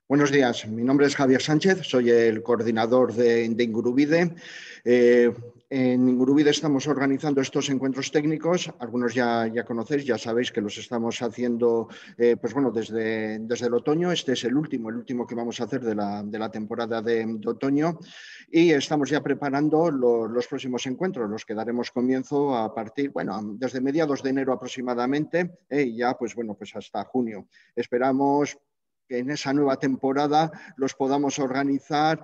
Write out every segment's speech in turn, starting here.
Buenos días, mi nombre es Javier Sánchez, soy el coordinador de Ingurubide. En Ingurubide estamos organizando estos encuentros técnicos, algunos ya conocéis, ya sabéis que los estamos haciendo pues bueno, desde el otoño. Este es el último que vamos a hacer de la temporada de otoño, y estamos ya preparando los próximos encuentros, los que daremos comienzo a partir, bueno, desde mediados de enero aproximadamente, y ya pues bueno, pues hasta junio. Esperamos que en esa nueva temporada los podamos organizar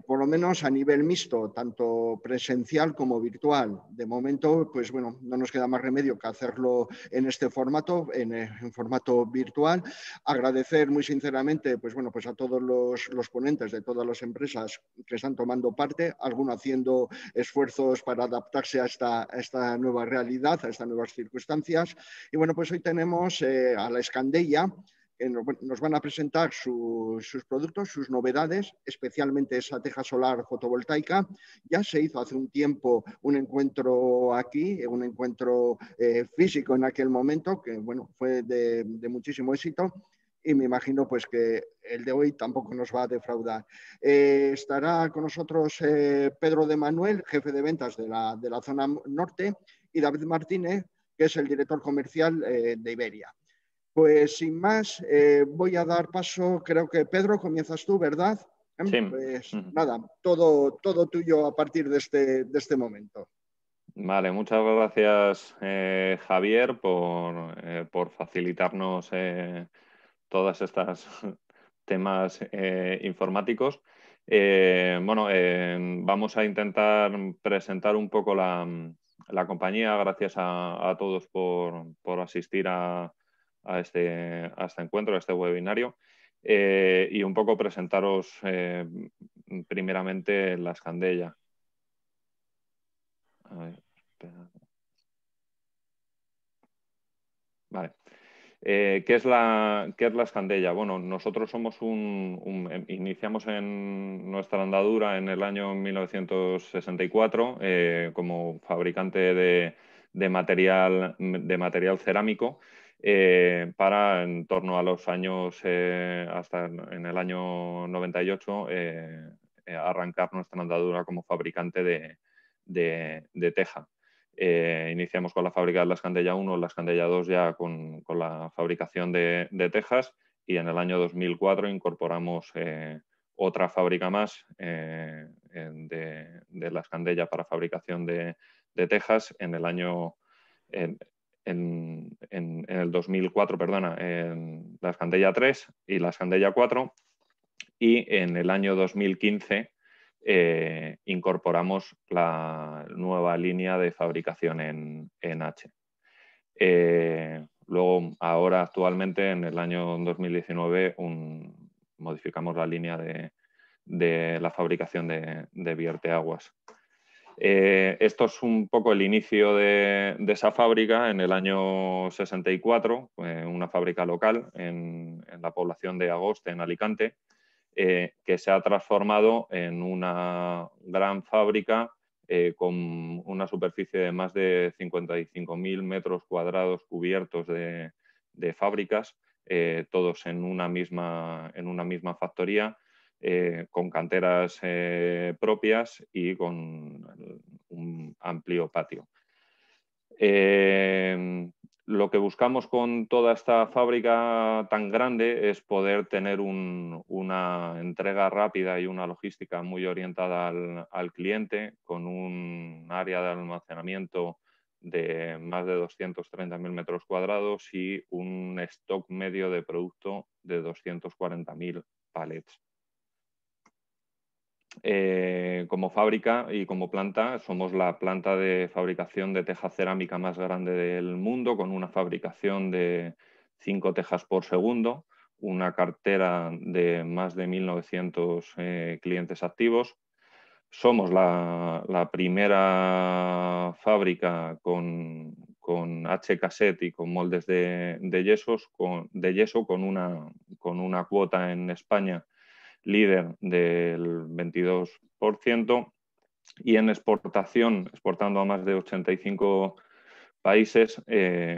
por lo menos a nivel mixto, tanto presencial como virtual. De momento, pues bueno, no nos queda más remedio que hacerlo en este formato, en formato virtual. Agradecer muy sinceramente, pues bueno, pues a todos los ponentes de todas las empresas que están tomando parte, algunos haciendo esfuerzos para adaptarse a esta nueva realidad, a estas nuevas circunstancias. Y bueno, pues hoy tenemos a la Escandella, que nos van a presentar sus productos, sus novedades, especialmente esa teja solar fotovoltaica. Ya se hizo hace un tiempo un encuentro aquí, un encuentro físico en aquel momento, que bueno, fue de muchísimo éxito, y me imagino pues que el de hoy tampoco nos va a defraudar. Estará con nosotros Pedro de Manuel, jefe de ventas de la zona norte, y David Martínez, que es el director comercial de Iberia. Pues sin más, voy a dar paso, creo que Pedro, comienzas tú, ¿verdad? Sí. Pues nada, todo tuyo a partir de este momento. Vale, muchas gracias Javier por facilitarnos todas estas temas informáticos. Vamos a intentar presentar un poco la compañía. Gracias a todos por asistir a este encuentro, a este webinario. Y un poco presentaros primeramente la Escandella. A ver, vale. ¿Qué es la Escandella? Bueno, nosotros somos iniciamos en nuestra andadura en el año 1964 como fabricante de material cerámico para en torno a los años, hasta en el año 98, arrancar nuestra andadura como fabricante de teja. Iniciamos con la fábrica de la Escandella 1, la Escandella 2 ya con la fabricación de tejas, y en el año 2004 incorporamos otra fábrica más de la Escandella para fabricación de tejas en el año en el 2004, perdona, en la Escandella 3 y la Escandella 4, y en el año 2015 incorporamos la nueva línea de fabricación en H. Luego, ahora actualmente, en el año 2019, modificamos la línea de la fabricación de vierteaguas. Esto es un poco el inicio de esa fábrica en el año 64, una fábrica local en la población de Agoste, en Alicante, que se ha transformado en una gran fábrica con una superficie de más de 55.000 metros cuadrados cubiertos de fábricas, todos en una misma factoría, con canteras propias y con un amplio patio. Lo que buscamos con toda esta fábrica tan grande es poder tener una entrega rápida y una logística muy orientada al cliente, con un área de almacenamiento de más de 230.000 metros cuadrados y un stock medio de producto de 240.000 palets. Como fábrica y como planta, somos la planta de fabricación de teja cerámica más grande del mundo, con una fabricación de 5 tejas por segundo, una cartera de más de 1.900 clientes activos. Somos la primera fábrica con H-cassette y con moldes de yeso, con una cuota en España líder del 22%, y en exportación, exportando a más de 85 países,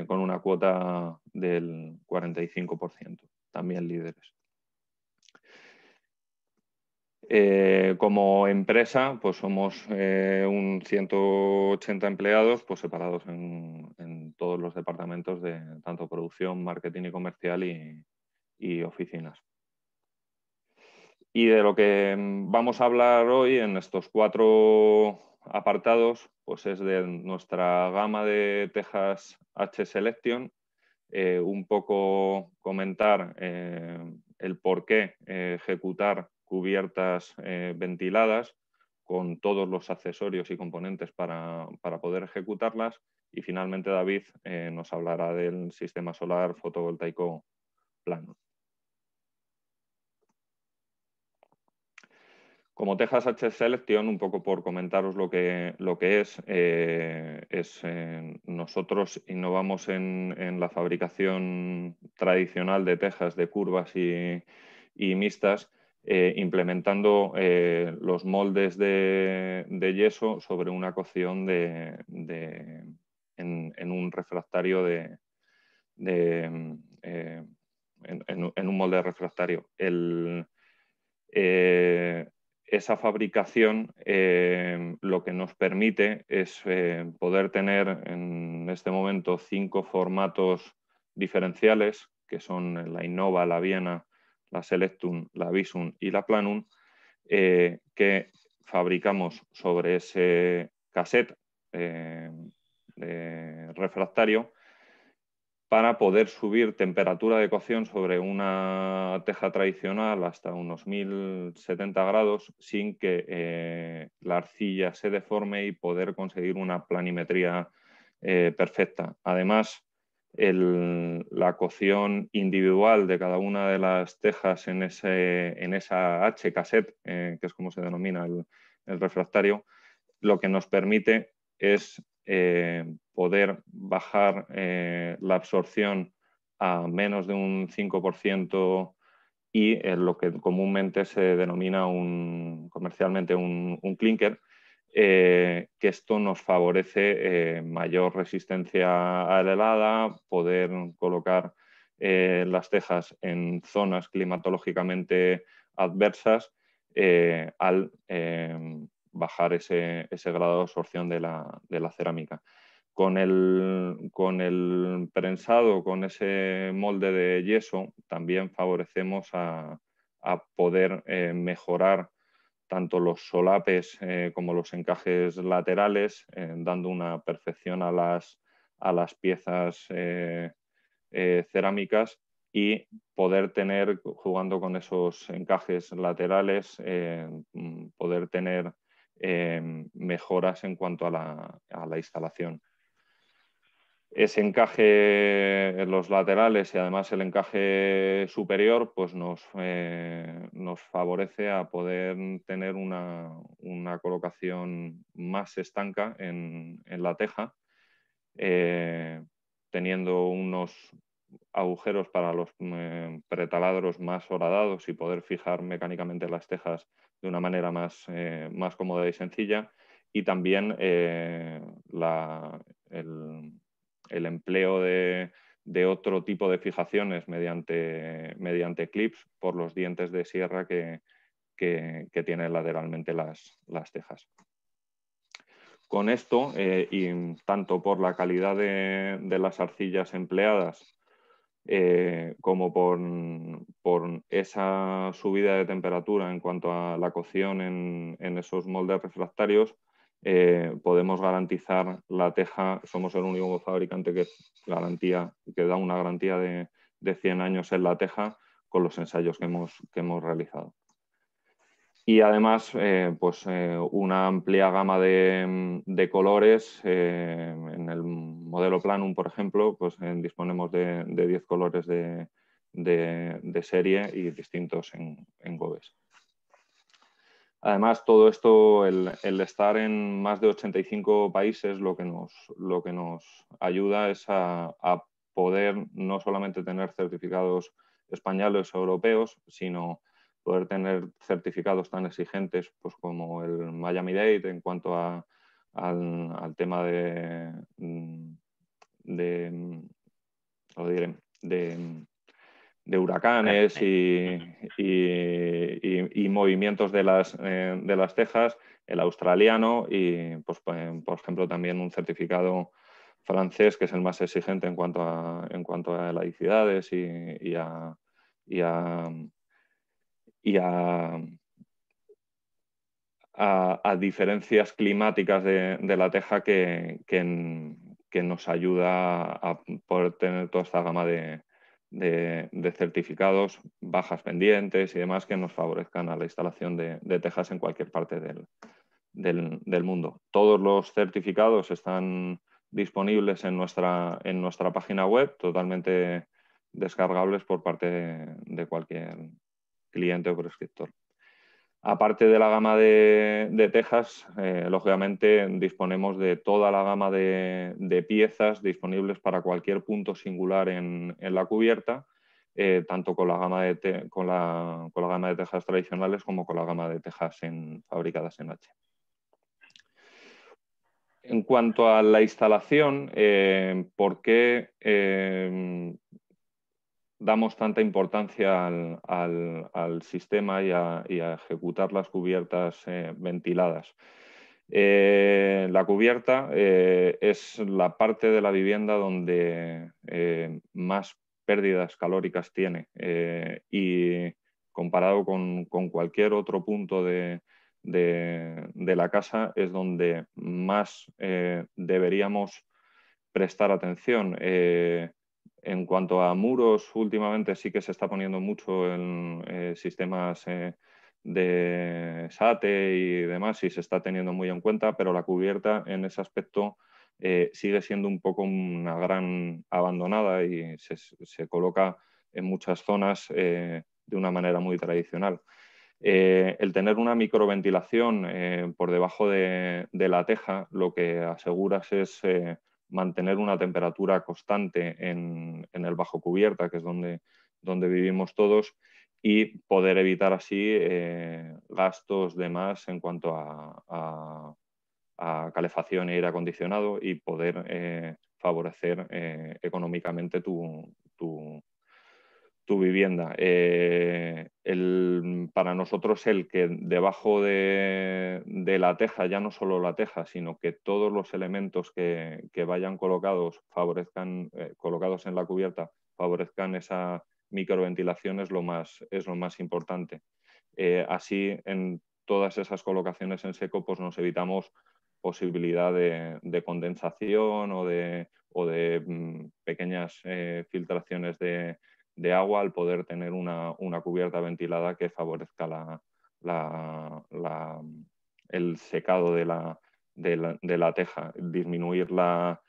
con una cuota del 45%, también líderes. Como empresa, pues somos un 180 empleados, pues separados en todos los departamentos de tanto producción, marketing y comercial y oficinas. Y de lo que vamos a hablar hoy en estos 4 apartados, pues es de nuestra gama de tejas H-Selection, un poco comentar el por qué ejecutar cubiertas ventiladas con todos los accesorios y componentes para poder ejecutarlas, y finalmente David nos hablará del sistema solar fotovoltaico plano. Como Tejas H-Selection, un poco por comentaros lo que es nosotros innovamos en la fabricación tradicional de tejas de curvas y mixtas, implementando los moldes de yeso sobre una cocción en un refractario en un molde refractario. Esa fabricación lo que nos permite es poder tener en este momento 5 formatos diferenciales, que son la Innova, la Viena, la Selectum, la Visum y la Planum, que fabricamos sobre ese cassette refractario para poder subir temperatura de cocción sobre una teja tradicional hasta unos 1070 grados sin que la arcilla se deforme y poder conseguir una planimetría perfecta. Además, la cocción individual de cada una de las tejas en esa H-cassette, que es como se denomina el refractario, lo que nos permite es poder bajar la absorción a menos de un 5% y lo que comúnmente se denomina comercialmente un clinker, que esto nos favorece mayor resistencia a la helada, poder colocar las tejas en zonas climatológicamente adversas al bajar ese grado de absorción de la cerámica. Con el prensado, con ese molde de yeso, también favorecemos a poder mejorar tanto los solapes como los encajes laterales, dando una perfección a las piezas cerámicas, y poder tener, jugando con esos encajes laterales, poder tener mejoras en cuanto a la instalación. Ese encaje en los laterales y además el encaje superior pues nos favorece a poder tener una colocación más estanca en la teja, teniendo unos agujeros para los pretaladros más horadados y poder fijar mecánicamente las tejas de una manera más cómoda y sencilla, y también el empleo de otro tipo de fijaciones mediante clips por los dientes de sierra que tienen lateralmente las tejas. Con esto, y tanto por la calidad de las arcillas empleadas como por esa subida de temperatura en cuanto a la cocción en esos moldes refractarios, podemos garantizar la teja. Somos el único fabricante que da una garantía de 100 años en la teja con los ensayos que hemos realizado. Y además, una amplia gama de colores. En el modelo Planum, por ejemplo, pues disponemos de 10 colores de serie y distintos en Goves. Además, todo esto, el estar en más de 85 países, lo que nos ayuda es a poder no solamente tener certificados españoles o europeos, sino poder tener certificados tan exigentes pues, como el Miami-Dade en cuanto al tema huracanes y movimientos de las tejas, el australiano y, pues, por ejemplo, también un certificado francés que es el más exigente en cuanto a laicidades y a diferencias climáticas de la teja que nos ayuda a poder tener toda esta gama de certificados, bajas pendientes y demás que nos favorezcan a la instalación de tejas en cualquier parte del mundo. Todos los certificados están disponibles en nuestra página web, totalmente descargables por parte de cualquier cliente o prescriptor. Aparte de la gama de tejas, lógicamente disponemos de toda la gama de piezas disponibles para cualquier punto singular en la cubierta, tanto con la gama de tejas tradicionales como con la gama de tejas fabricadas en H. En cuanto a la instalación, ¿por qué damos tanta importancia al sistema y a ejecutar las cubiertas ventiladas? La cubierta es la parte de la vivienda donde más pérdidas calóricas tiene y comparado con cualquier otro punto de la casa es donde más deberíamos prestar atención. En cuanto a muros, últimamente sí que se está poniendo mucho en sistemas de SATE y demás, y se está teniendo muy en cuenta, pero la cubierta en ese aspecto sigue siendo un poco una gran abandonada y se coloca en muchas zonas de una manera muy tradicional. El tener una microventilación por debajo de la teja lo que aseguras es mantener una temperatura constante en el bajo cubierta, que es donde vivimos todos, y poder evitar así gastos de más en cuanto a calefacción e aire acondicionado y poder favorecer económicamente tu vivienda. Para nosotros el que debajo de la teja, ya no solo la teja, sino que todos los elementos que vayan colocados colocados en la cubierta favorezcan esa microventilación es lo más importante. Así, en todas esas colocaciones en seco, pues nos evitamos posibilidad de condensación o de pequeñas filtraciones de agua al poder tener una cubierta ventilada que favorezca el secado de la teja, disminuir la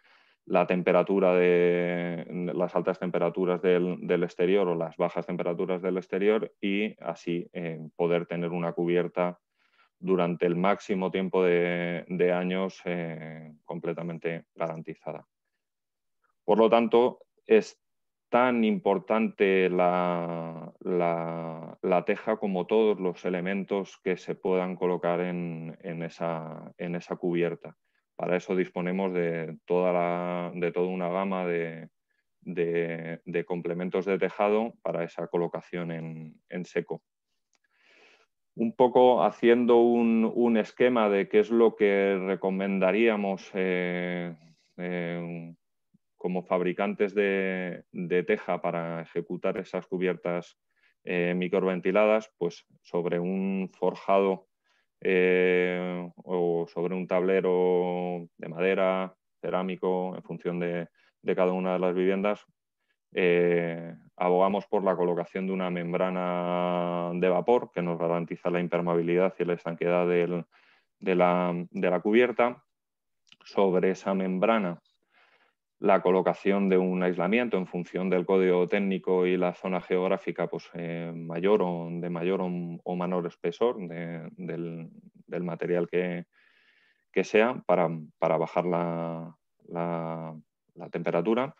temperatura las altas temperaturas del exterior o las bajas temperaturas del exterior y así poder tener una cubierta durante el máximo tiempo de años completamente garantizada. Por lo tanto, es tan importante la teja como todos los elementos que se puedan colocar en esa cubierta. Para eso disponemos de toda una gama de complementos de tejado para esa colocación en seco. Un poco haciendo un esquema de qué es lo que recomendaríamos como fabricantes de teja para ejecutar esas cubiertas microventiladas, pues sobre un forjado o sobre un tablero de madera, cerámico, en función de cada una de las viviendas, abogamos por la colocación de una membrana de vapor que nos garantiza la impermeabilidad y la estanqueidad de la cubierta. Sobre esa membrana, la colocación de un aislamiento en función del código técnico y la zona geográfica, pues de mayor o menor espesor del material que sea para bajar la temperatura.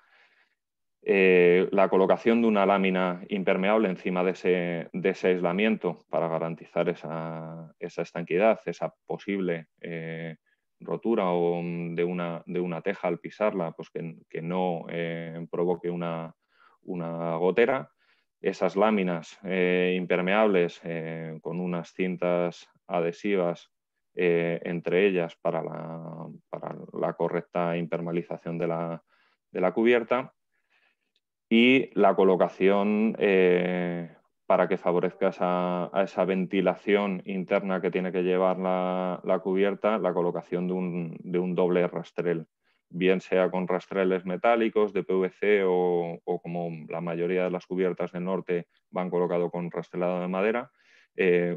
La colocación de una lámina impermeable encima de ese aislamiento para garantizar esa estanqueidad, esa posible rotura o de una teja al pisarla, pues que no provoque una gotera. esas láminas impermeables con unas cintas adhesivas entre ellas para la correcta impermeabilización de la cubierta, y la colocación para que favorezca a esa ventilación interna que tiene que llevar la cubierta, la colocación de un doble rastrel, bien sea con rastreles metálicos de PVC o como la mayoría de las cubiertas del norte van colocados con rastrelado de madera,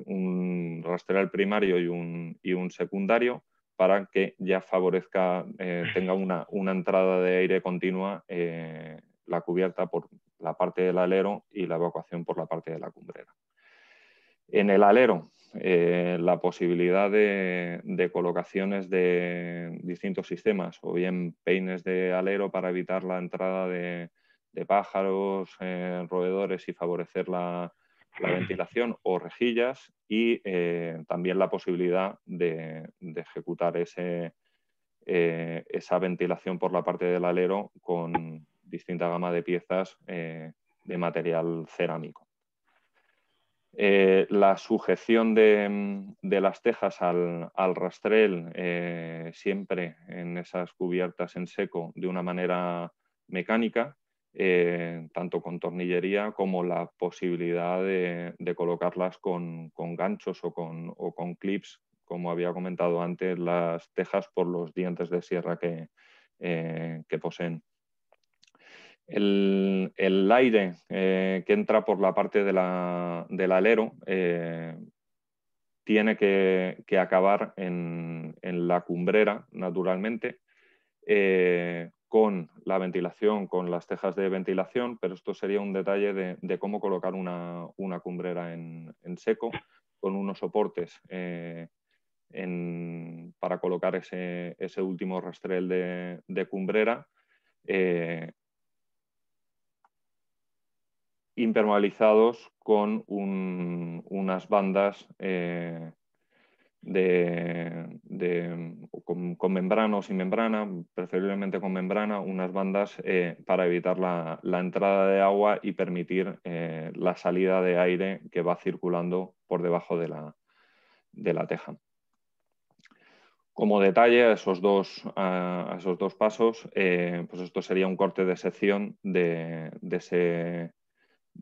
un rastrel primario y un secundario, para que ya favorezca, tenga una entrada de aire continua la cubierta por la parte del alero y la evacuación por la parte de la cumbrera. En el alero, la posibilidad de colocaciones de distintos sistemas, o bien peines de alero para evitar la entrada de pájaros, roedores, y favorecer la ventilación, o rejillas, y también la posibilidad de ejecutar esa ventilación por la parte del alero con distinta gama de piezas de material cerámico. La sujeción de las tejas al rastrel, siempre en esas cubiertas en seco, de una manera mecánica, tanto con tornillería como la posibilidad de colocarlas con ganchos o con clips, como había comentado antes, las tejas por los dientes de sierra que poseen. El aire que entra por la parte del alero tiene que acabar en la cumbrera, naturalmente, con la ventilación, con las tejas de ventilación, pero esto sería un detalle de cómo colocar una cumbrera en seco, con unos soportes para colocar ese último rastrel de cumbrera, impermeabilizados con unas bandas con membrana o sin membrana, preferiblemente con membrana, unas bandas para evitar la entrada de agua y permitir la salida de aire que va circulando por debajo de la teja. Como detalle a esos dos pasos, pues esto sería un corte de sección de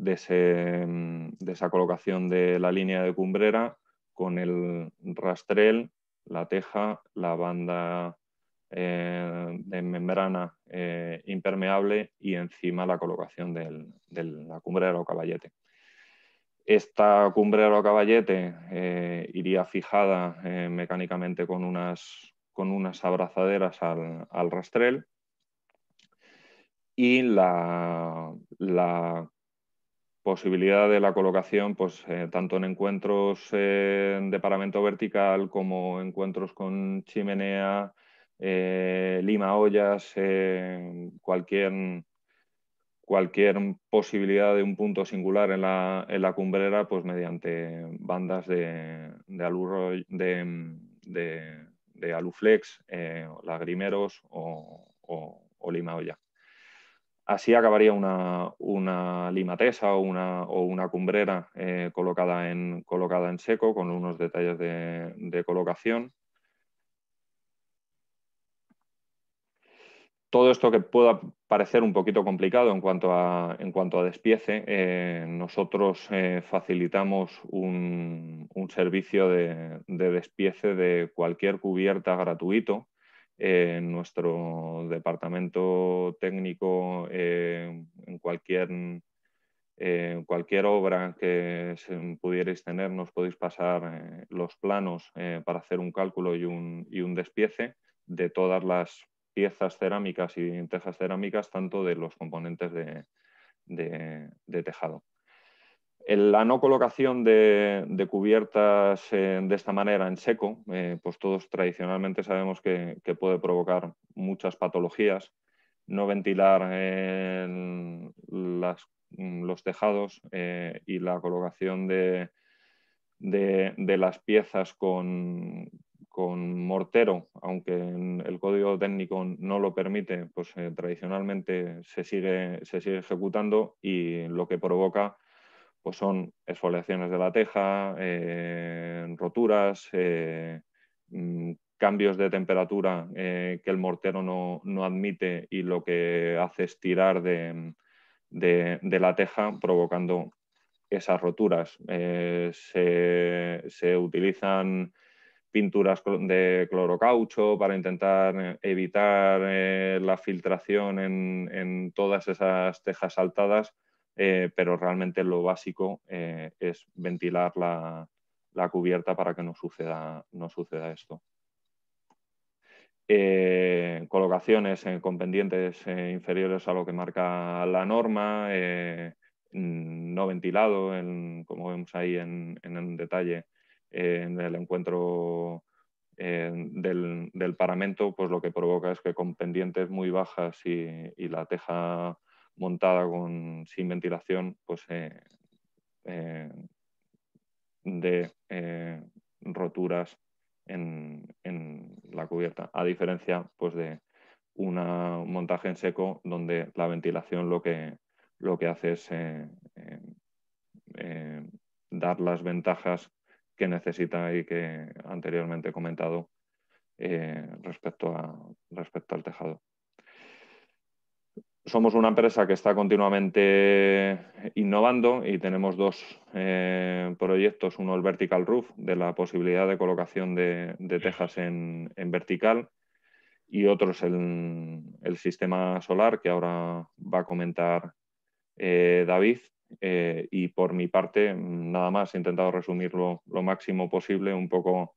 esa colocación de la línea de cumbrera, con el rastrel, la teja, la banda de membrana impermeable, y encima la colocación de la cumbrera o caballete. Esta cumbrera o caballete iría fijada mecánicamente con unas abrazaderas al rastrel, y la posibilidad de la colocación, pues tanto en encuentros de paramento vertical como encuentros con chimenea, lima ollas, cualquier posibilidad de un punto singular en la cumbrera, pues mediante bandas de aluflex, lagrimeros o lima olla. Así acabaría una limatesa o una cumbrera colocada en seco, con unos detalles de colocación. Todo esto, que pueda parecer un poquito complicado en cuanto a despiece, nosotros facilitamos un servicio de despiece de cualquier cubierta gratuito. En nuestro departamento técnico, en cualquier obra que pudierais tener, nos podéis pasar los planos para hacer un cálculo y un despiece de todas las piezas cerámicas y tejas cerámicas, tanto de los componentes de tejado. La no colocación de cubiertas de esta manera en seco, pues todos tradicionalmente sabemos que puede provocar muchas patologías. No ventilar los tejados y la colocación de las piezas con mortero, aunque el código técnico no lo permite, pues tradicionalmente se sigue ejecutando, y lo que provoca pues son exfoliaciones de la teja, roturas, cambios de temperatura que el mortero no admite y lo que hace es tirar de la teja, provocando esas roturas. Se utilizan pinturas de clorocaucho para intentar evitar la filtración en todas esas tejas saltadas, pero realmente lo básico es ventilar la cubierta para que no suceda esto. Colocaciones con pendientes inferiores a lo que marca la norma, no ventilado, como vemos ahí en detalle en el encuentro del paramento, pues lo que provoca es que con pendientes muy bajas y la teja montada sin ventilación, pues de roturas en la cubierta, a diferencia pues, de un montaje en seco donde la ventilación lo que hace es dar las ventajas que necesita y que anteriormente he comentado respecto al tejado. Somos una empresa que está continuamente innovando y tenemos dos proyectos. Uno, el Vertical Roof, de la posibilidad de colocación de tejas en vertical, y otro es el sistema solar, que ahora va a comentar David. Y por mi parte, nada más, he intentado resumirlo lo máximo posible, un poco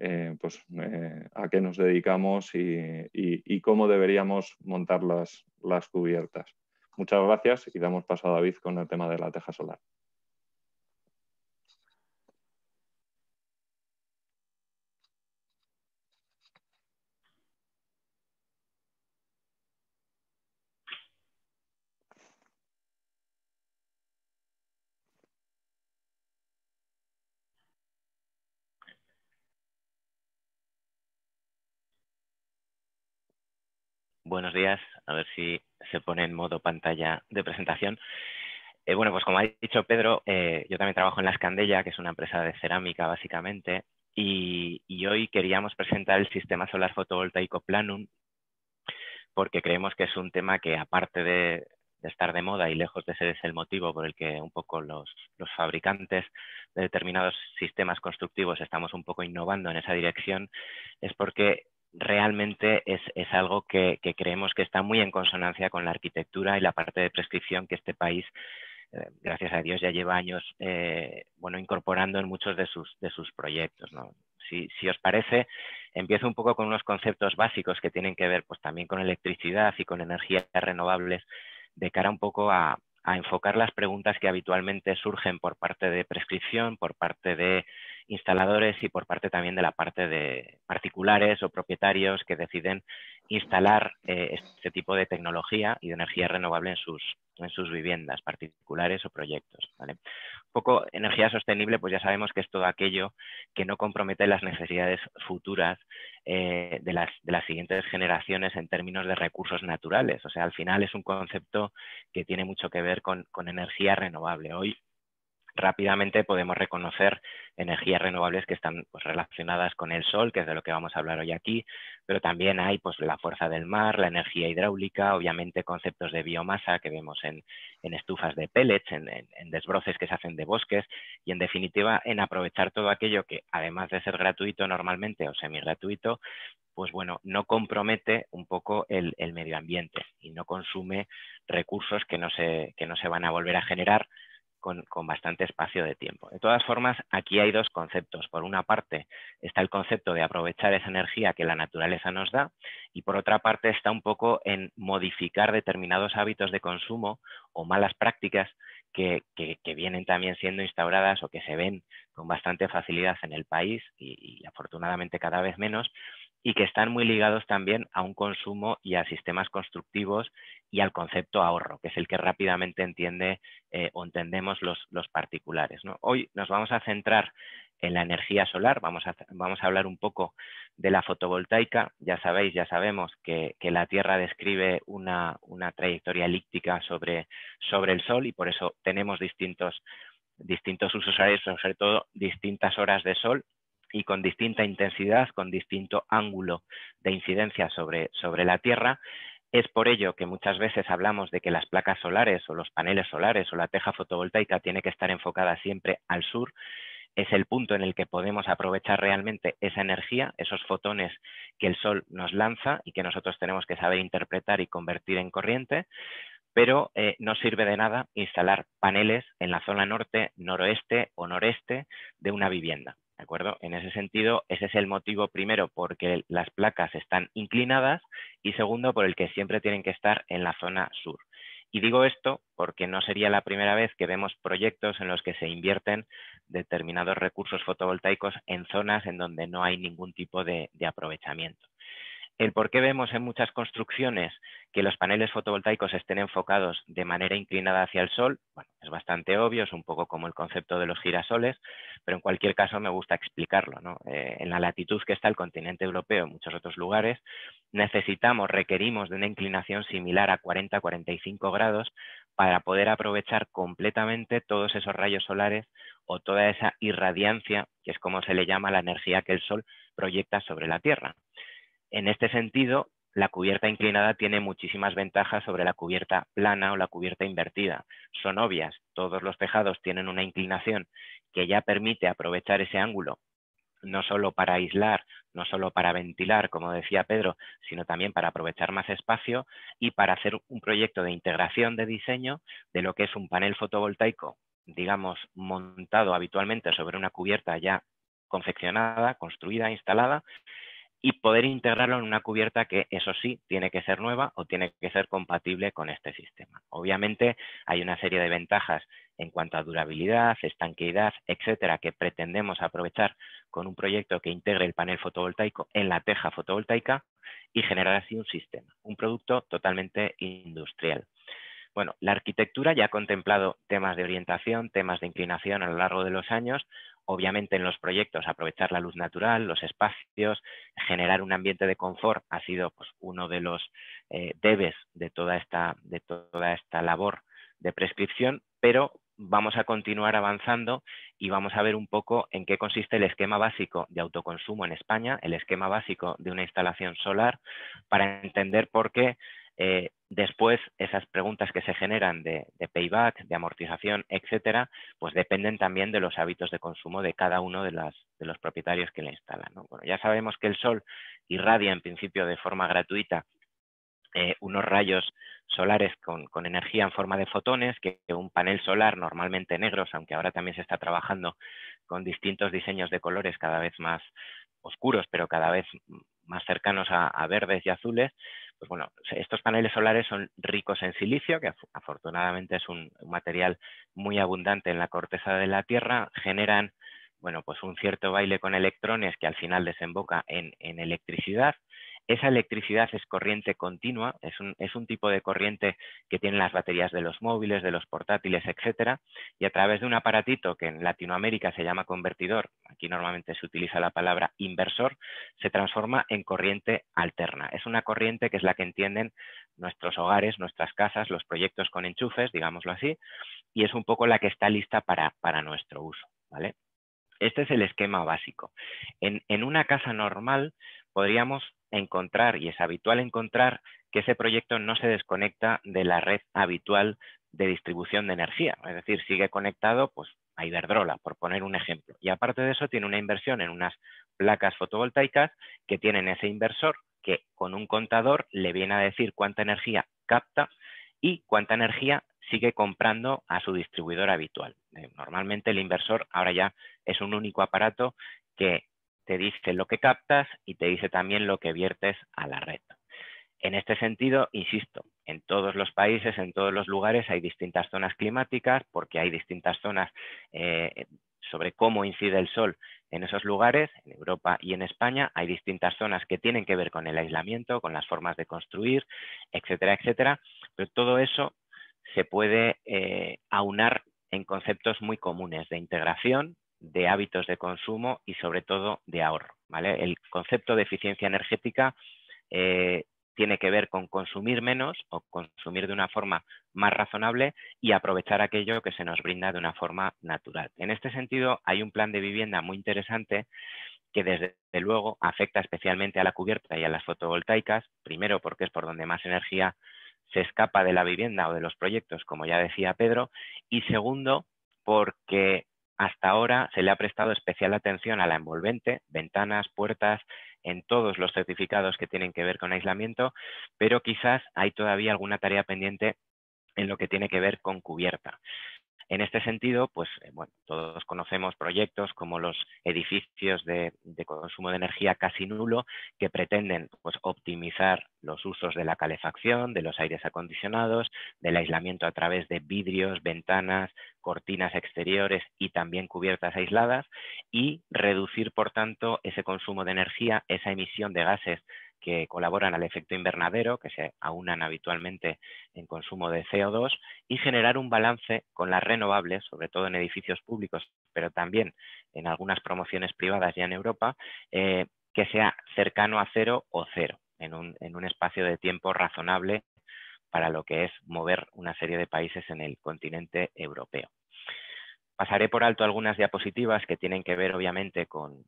a qué nos dedicamos y cómo deberíamos montar las cubiertas. Muchas gracias y damos paso a David con el tema de la teja solar. Buenos días, a ver si se pone en modo pantalla de presentación. Bueno, pues como ha dicho Pedro, yo también trabajo en La Escandella, que es una empresa de cerámica básicamente, y hoy queríamos presentar el sistema solar fotovoltaico Planum, porque creemos que es un tema que, aparte de estar de moda y lejos de ser ese el motivo por el que un poco los fabricantes de determinados sistemas constructivos estamos un poco innovando en esa dirección, es porque realmente es algo que creemos que está muy en consonancia con la arquitectura y la parte de prescripción que este país, gracias a Dios, ya lleva años incorporando en muchos de sus proyectos, ¿no? Si os parece, empiezo un poco con unos conceptos básicos que tienen que ver pues, también con electricidad y con energías renovables, de cara un poco a enfocar las preguntas que habitualmente surgen por parte de prescripción, por parte de instaladores y por parte también de la parte de particulares o propietarios que deciden instalar este tipo de tecnología y de energía renovable en sus viviendas particulares o proyectos, ¿vale? Un poco energía sostenible, pues ya sabemos que es todo aquello que no compromete las necesidades futuras de las siguientes generaciones en términos de recursos naturales. O sea, al final es un concepto que tiene mucho que ver con energía renovable. Hoy rápidamente podemos reconocer energías renovables que están pues, relacionadas con el sol, que es de lo que vamos a hablar hoy aquí, pero también hay pues, la fuerza del mar, la energía hidráulica, obviamente conceptos de biomasa que vemos en estufas de pellets, en desbroces que se hacen de bosques y, en definitiva, en aprovechar todo aquello que, además de ser gratuito normalmente o semi-gratuito, pues bueno, no compromete un poco el medio ambiente y no consume recursos que no se van a volver a generar con bastante espacio de tiempo. De todas formas, aquí hay dos conceptos. Por una parte está el concepto de aprovechar esa energía que la naturaleza nos da y por otra parte está un poco en modificar determinados hábitos de consumo o malas prácticas que vienen también siendo instauradas o que se ven con bastante facilidad en el país y afortunadamente cada vez menos, y que están muy ligados también a un consumo y a sistemas constructivos y al concepto ahorro, que es el que rápidamente entiende o entendemos los particulares, ¿no? Hoy nos vamos a centrar en la energía solar. Vamos a hablar un poco de la fotovoltaica. Ya sabemos que la Tierra describe una trayectoria elíptica sobre el Sol, y por eso tenemos distintos usos horarios, sobre todo distintas horas de sol y con distinta intensidad, con distinto ángulo de incidencia sobre la Tierra. Es por ello que muchas veces hablamos de que las placas solares o los paneles solares o la teja fotovoltaica tiene que estar enfocada siempre al sur. Es el punto en el que podemos aprovechar realmente esa energía, esos fotones que el sol nos lanza y que nosotros tenemos que saber interpretar y convertir en corriente. Pero no sirve de nada instalar paneles en la zona norte, noroeste o noreste de una vivienda, ¿de acuerdo? En ese sentido, ese es el motivo primero porque las placas están inclinadas y segundo por el que siempre tienen que estar en la zona sur. Y digo esto porque no sería la primera vez que vemos proyectos en los que se invierten determinados recursos fotovoltaicos en zonas en donde no hay ningún tipo de aprovechamiento. El por qué vemos en muchas construcciones que los paneles fotovoltaicos estén enfocados de manera inclinada hacia el sol, bueno, es bastante obvio, es un poco como el concepto de los girasoles, pero en cualquier caso me gusta explicarlo, ¿no? En la latitud que está el continente europeo, en muchos otros lugares, requerimos de una inclinación similar a 40-45 grados para poder aprovechar completamente todos esos rayos solares o toda esa irradiancia, que es como se le llama la energía que el sol proyecta sobre la Tierra. En este sentido, la cubierta inclinada tiene muchísimas ventajas sobre la cubierta plana o la cubierta invertida. Son obvias, todos los tejados tienen una inclinación que ya permite aprovechar ese ángulo, no solo para aislar, no solo para ventilar, como decía Pedro, sino también para aprovechar más espacio y para hacer un proyecto de integración de diseño de lo que es un panel fotovoltaico, digamos, montado habitualmente sobre una cubierta ya confeccionada, construida, instalada, y poder integrarlo en una cubierta que, eso sí, tiene que ser nueva o tiene que ser compatible con este sistema. Obviamente hay una serie de ventajas en cuanto a durabilidad, estanqueidad, etcétera, que pretendemos aprovechar con un proyecto que integre el panel fotovoltaico en la teja fotovoltaica y generar así un sistema, un producto totalmente industrial. Bueno, la arquitectura ya ha contemplado temas de orientación, temas de inclinación a lo largo de los años. Obviamente en los proyectos aprovechar la luz natural, los espacios, generar un ambiente de confort ha sido pues, uno de los debes de toda esta labor de prescripción, pero vamos a continuar avanzando y vamos a ver un poco en qué consiste el esquema básico de autoconsumo en España, el esquema básico de una instalación solar, para entender por qué después esas preguntas que se generan de payback, de amortización, etcétera, pues dependen también de los hábitos de consumo de cada uno de los propietarios que la instalan, ¿no? Bueno, ya sabemos que el sol irradia en principio de forma gratuita unos rayos solares con energía en forma de fotones, que un panel solar normalmente negros, aunque ahora también se está trabajando con distintos diseños de colores cada vez más oscuros, pero cada vez más cercanos a verdes y azules, pues bueno, estos paneles solares son ricos en silicio, que afortunadamente es un material muy abundante en la corteza de la Tierra, generan, bueno, pues un cierto baile con electrones que al final desemboca en electricidad. Esa electricidad es corriente continua, es un tipo de corriente que tienen las baterías de los móviles, de los portátiles, etcétera, y a través de un aparatito que en Latinoamérica se llama convertidor, aquí normalmente se utiliza la palabra inversor, se transforma en corriente alterna. Es una corriente que es la que entienden nuestros hogares, nuestras casas, los proyectos con enchufes, digámoslo así, y es un poco la que está lista para nuestro uso, ¿vale? Este es el esquema básico. En una casa normal podríamos encontrar, y es habitual encontrar, que ese proyecto no se desconecta de la red habitual de distribución de energía. Es decir, sigue conectado pues, a Iberdrola, por poner un ejemplo. Y aparte de eso, tiene una inversión en unas placas fotovoltaicas que tienen ese inversor que con un contador le viene a decir cuánta energía capta y cuánta energía sigue comprando a su distribuidor habitual. Normalmente el inversor ahora ya es un único aparato que te dice lo que captas y te dice también lo que viertes a la red. En este sentido, insisto, en todos los países, en todos los lugares hay distintas zonas climáticas porque hay distintas zonas sobre cómo incide el sol en esos lugares. En Europa y en España hay distintas zonas que tienen que ver con el aislamiento, con las formas de construir, etcétera, etcétera. Pero todo eso se puede aunar en conceptos muy comunes de integración, de hábitos de consumo y sobre todo de ahorro, ¿vale? El concepto de eficiencia energética tiene que ver con consumir menos o consumir de una forma más razonable y aprovechar aquello que se nos brinda de una forma natural. En este sentido, hay un plan de vivienda muy interesante que desde luego afecta especialmente a la cubierta y a las fotovoltaicas, primero porque es por donde más energía se escapa de la vivienda o de los proyectos, como ya decía Pedro, y segundo porque hasta ahora se le ha prestado especial atención a la envolvente, ventanas, puertas, en todos los certificados que tienen que ver con aislamiento, pero quizás hay todavía alguna tarea pendiente en lo que tiene que ver con cubierta. En este sentido, pues bueno, todos conocemos proyectos como los edificios de consumo de energía casi nulo que pretenden pues, optimizar los usos de la calefacción, de los aires acondicionados, del aislamiento a través de vidrios, ventanas, cortinas exteriores y también cubiertas aisladas y reducir, por tanto, ese consumo de energía, esa emisión de gases que colaboran al efecto invernadero, que se aunan habitualmente en consumo de CO2, y generar un balance con las renovables, sobre todo en edificios públicos, pero también en algunas promociones privadas ya en Europa, que sea cercano a cero o cero, en un espacio de tiempo razonable para lo que es mover una serie de países en el continente europeo. Pasaré por alto algunas diapositivas que tienen que ver, obviamente, con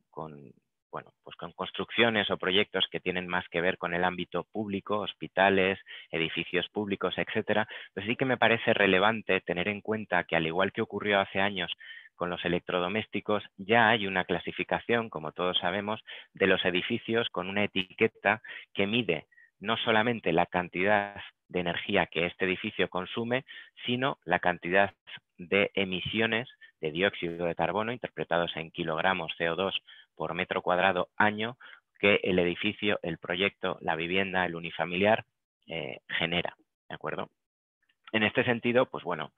construcciones o proyectos que tienen más que ver con el ámbito público, hospitales, edificios públicos, etcétera. Pero sí que me parece relevante tener en cuenta que, al igual que ocurrió hace años con los electrodomésticos, ya hay una clasificación, como todos sabemos, de los edificios con una etiqueta que mide no solamente la cantidad de energía que este edificio consume, sino la cantidad de emisiones de dióxido de carbono, interpretados en kilogramos CO2 por metro cuadrado año, que el edificio, el proyecto, la vivienda, el unifamiliar genera, ¿de acuerdo? En este sentido, pues bueno,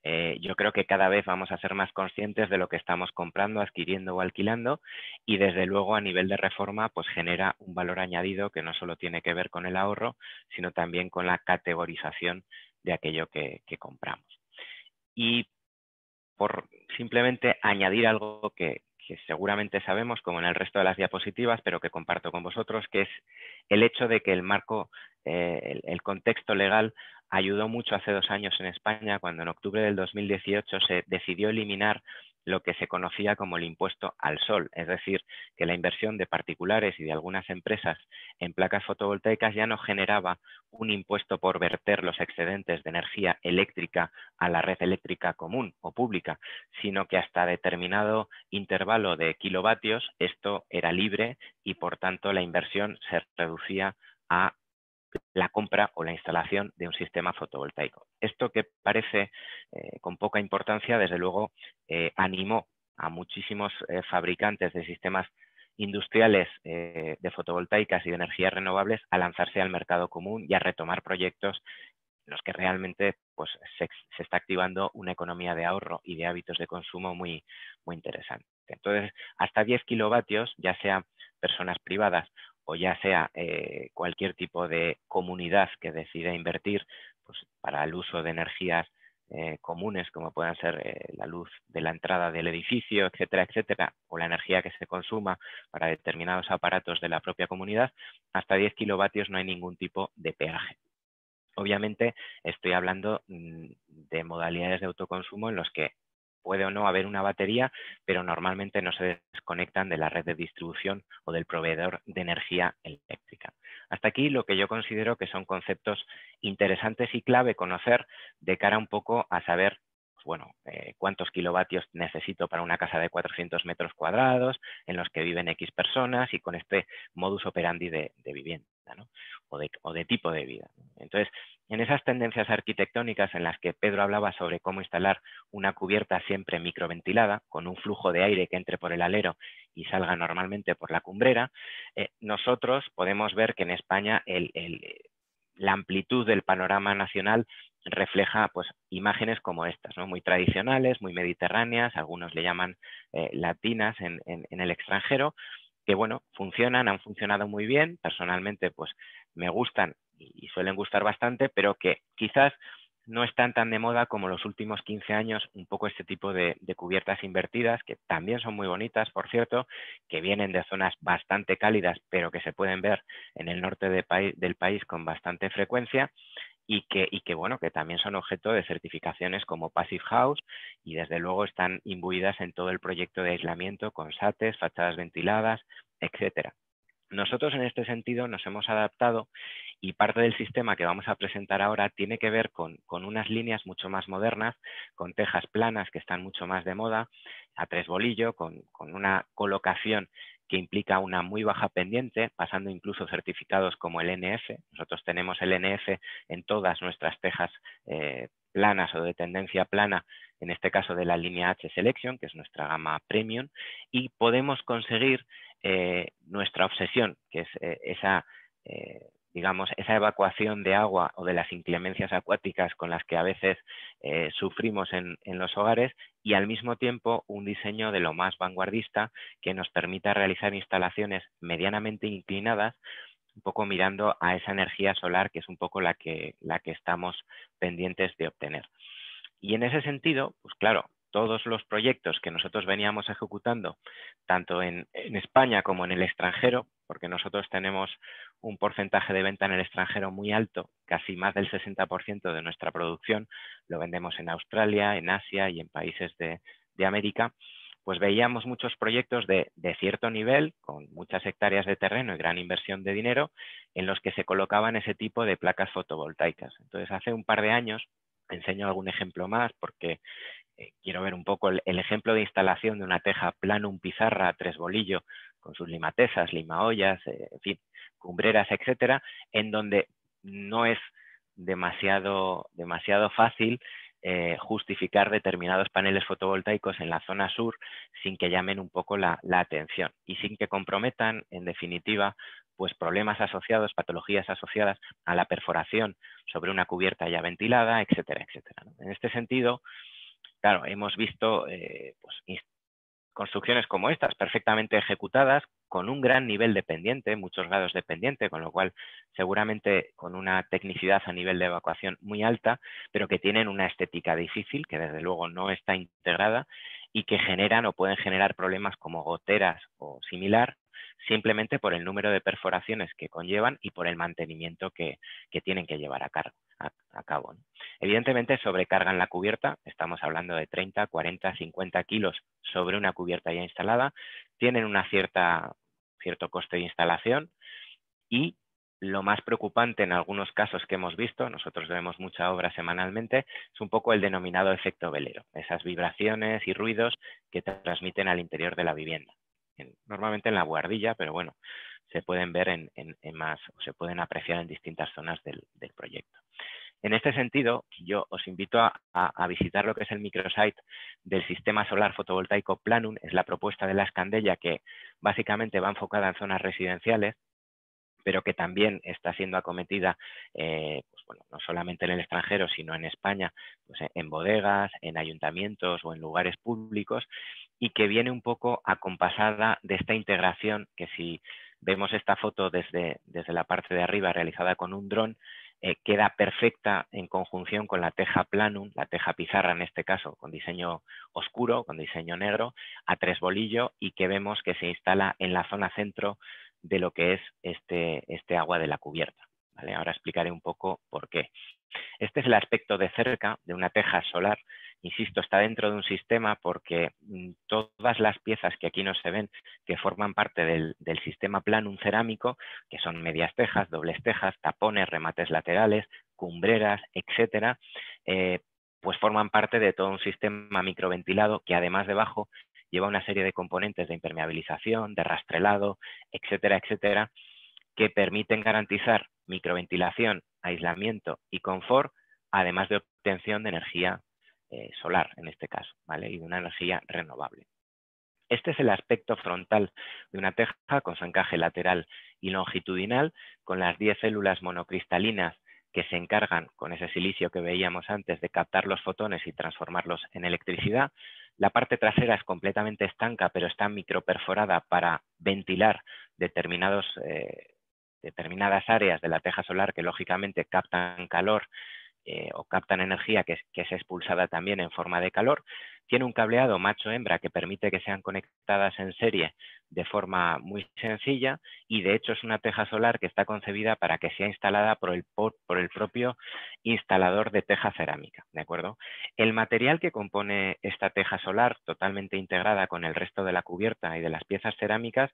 yo creo que cada vez vamos a ser más conscientes de lo que estamos comprando, adquiriendo o alquilando, y desde luego a nivel de reforma pues genera un valor añadido que no solo tiene que ver con el ahorro, sino también con la categorización de aquello que compramos. Y por simplemente añadir algo que seguramente sabemos, como en el resto de las diapositivas, pero que comparto con vosotros, que es el hecho de que el marco, el contexto legal ayudó mucho hace 2 años en España, cuando en octubre del 2018 se decidió eliminar lo que se conocía como el impuesto al sol, es decir, que la inversión de particulares y de algunas empresas en placas fotovoltaicas ya no generaba un impuesto por verter los excedentes de energía eléctrica a la red eléctrica común o pública, sino que hasta determinado intervalo de kilovatios esto era libre y por tanto la inversión se reducía a la compra o la instalación de un sistema fotovoltaico. Esto, que parece con poca importancia, desde luego animó a muchísimos fabricantes de sistemas industriales de fotovoltaicas y de energías renovables a lanzarse al mercado común y a retomar proyectos en los que realmente pues, se está activando una economía de ahorro y de hábitos de consumo muy, muy interesante. Entonces, hasta 10 kilovatios, ya sea personas privadas o ya sea cualquier tipo de comunidad que decida invertir pues, para el uso de energías comunes, como puedan ser la luz de la entrada del edificio, etcétera, etcétera, o la energía que se consuma para determinados aparatos de la propia comunidad, hasta 10 kilovatios no hay ningún tipo de peaje. Obviamente estoy hablando de modalidades de autoconsumo en los que puede o no haber una batería, pero normalmente no se desconectan de la red de distribución o del proveedor de energía eléctrica. Hasta aquí lo que yo considero que son conceptos interesantes y clave conocer de cara un poco a saber cuántos kilovatios necesito para una casa de 400 metros cuadrados, en los que viven X personas y con este modus operandi de vivienda, ¿no? o de tipo de vida. Entonces, en esas tendencias arquitectónicas en las que Pedro hablaba sobre cómo instalar una cubierta siempre microventilada, con un flujo de aire que entre por el alero y salga normalmente por la cumbrera, nosotros podemos ver que en España la amplitud del panorama nacional refleja pues, imágenes como estas, ¿no? Muy tradicionales, muy mediterráneas, algunos le llaman latinas en el extranjero, que bueno, han funcionado muy bien, personalmente pues me gustan y suelen gustar bastante, pero que quizás no están tan de moda como los últimos 15 años, un poco este tipo de cubiertas invertidas, que también son muy bonitas, por cierto, que vienen de zonas bastante cálidas, pero que se pueden ver en el norte del país con bastante frecuencia, y que, bueno, que también son objeto de certificaciones como Passive House, y desde luego están imbuidas en todo el proyecto de aislamiento con SATES, fachadas ventiladas, etcétera. Nosotros en este sentido nos hemos adaptado, y parte del sistema que vamos a presentar ahora tiene que ver con unas líneas mucho más modernas, con tejas planas que están mucho más de moda, a tres bolillo, con una colocación que implica una muy baja pendiente, pasando incluso certificados como el NF. Nosotros tenemos el NF en todas nuestras tejas planas o de tendencia plana, en este caso de la línea H Selection, que es nuestra gama premium, y podemos conseguir nuestra obsesión, que es digamos, esa evacuación de agua o de las inclemencias acuáticas con las que a veces sufrimos en los hogares, y al mismo tiempo un diseño de lo más vanguardista que nos permita realizar instalaciones medianamente inclinadas, un poco mirando a esa energía solar que es un poco la que estamos pendientes de obtener. Y en ese sentido, pues claro, todos los proyectos que nosotros veníamos ejecutando, tanto en España como en el extranjero, porque nosotros tenemos un porcentaje de venta en el extranjero muy alto, casi más del 60% de nuestra producción lo vendemos en Australia, en Asia y en países de América, pues veíamos muchos proyectos de cierto nivel, con muchas hectáreas de terreno y gran inversión de dinero, en los que se colocaban ese tipo de placas fotovoltaicas. Entonces, hace un par de años, enseño algún ejemplo más porque quiero ver un poco el ejemplo de instalación de una teja Planum pizarra a tres bolillo con sus limatesas, limaollas, en fin, cumbreras, etcétera, en donde no es demasiado fácil justificar determinados paneles fotovoltaicos en la zona sur sin que llamen un poco la atención y sin que comprometan, en definitiva, pues problemas asociados, patologías asociadas a la perforación sobre una cubierta ya ventilada, etcétera, etcétera, ¿no? En este sentido, claro, hemos visto pues, construcciones como estas perfectamente ejecutadas, con un gran nivel de pendiente, muchos grados de pendiente, con lo cual seguramente con una tecnicidad a nivel de evacuación muy alta, pero que tienen una estética difícil, que desde luego no está integrada y que generan o pueden generar problemas como goteras o similar, simplemente por el número de perforaciones que conllevan y por el mantenimiento que tienen que llevar a cabo, ¿no? Evidentemente sobrecargan la cubierta, estamos hablando de 30, 40, 50 kilos sobre una cubierta ya instalada, tienen una cierto coste de instalación, y lo más preocupante en algunos casos que hemos visto, nosotros vemos mucha obra semanalmente, es un poco el denominado efecto velero, esas vibraciones y ruidos que transmiten al interior de la vivienda. Normalmente en la buhardilla, pero bueno, se pueden ver en más, o se pueden apreciar en distintas zonas del proyecto. En este sentido, yo os invito a visitar lo que es el microsite del sistema solar fotovoltaico Planum. Es la propuesta de la Escandella, que básicamente va enfocada en zonas residenciales, pero que también está siendo acometida pues bueno, no solamente en el extranjero, sino en España, pues en bodegas, en ayuntamientos o en lugares públicos, y que viene un poco acompasada de esta integración que, si vemos esta foto desde la parte de arriba realizada con un dron, queda perfecta en conjunción con la teja Planum, la teja pizarra en este caso, con diseño oscuro, con diseño negro, a tres bolillo, y que vemos que se instala en la zona centro de lo que es este agua de la cubierta, ¿vale? Ahora explicaré un poco por qué. Este es el aspecto de cerca de una teja solar. Insisto, está dentro de un sistema porque todas las piezas que aquí no se ven, que forman parte del sistema Planum cerámico, que son medias tejas, dobles tejas, tapones, remates laterales, cumbreras, etcétera, pues forman parte de todo un sistema microventilado que, además, debajo lleva una serie de componentes de impermeabilización, de rastrelado, etcétera, etcétera, que permiten garantizar microventilación, aislamiento y confort, además de obtención de energía solar, en este caso, ¿vale? Y de una energía renovable. Este es el aspecto frontal de una teja con su encaje lateral y longitudinal, con las 10 células monocristalinas que se encargan, con ese silicio que veíamos antes, de captar los fotones y transformarlos en electricidad. La parte trasera es completamente estanca, pero está microperforada para ventilar determinadas áreas de la teja solar que lógicamente captan calor o captan energía que es expulsada también en forma de calor. Tiene un cableado macho-hembra que permite que sean conectadas en serie de forma muy sencilla y de hecho es una teja solar que está concebida para que sea instalada por el propio instalador de teja cerámica, ¿de acuerdo? El material que compone esta teja solar, totalmente integrada con el resto de la cubierta y de las piezas cerámicas,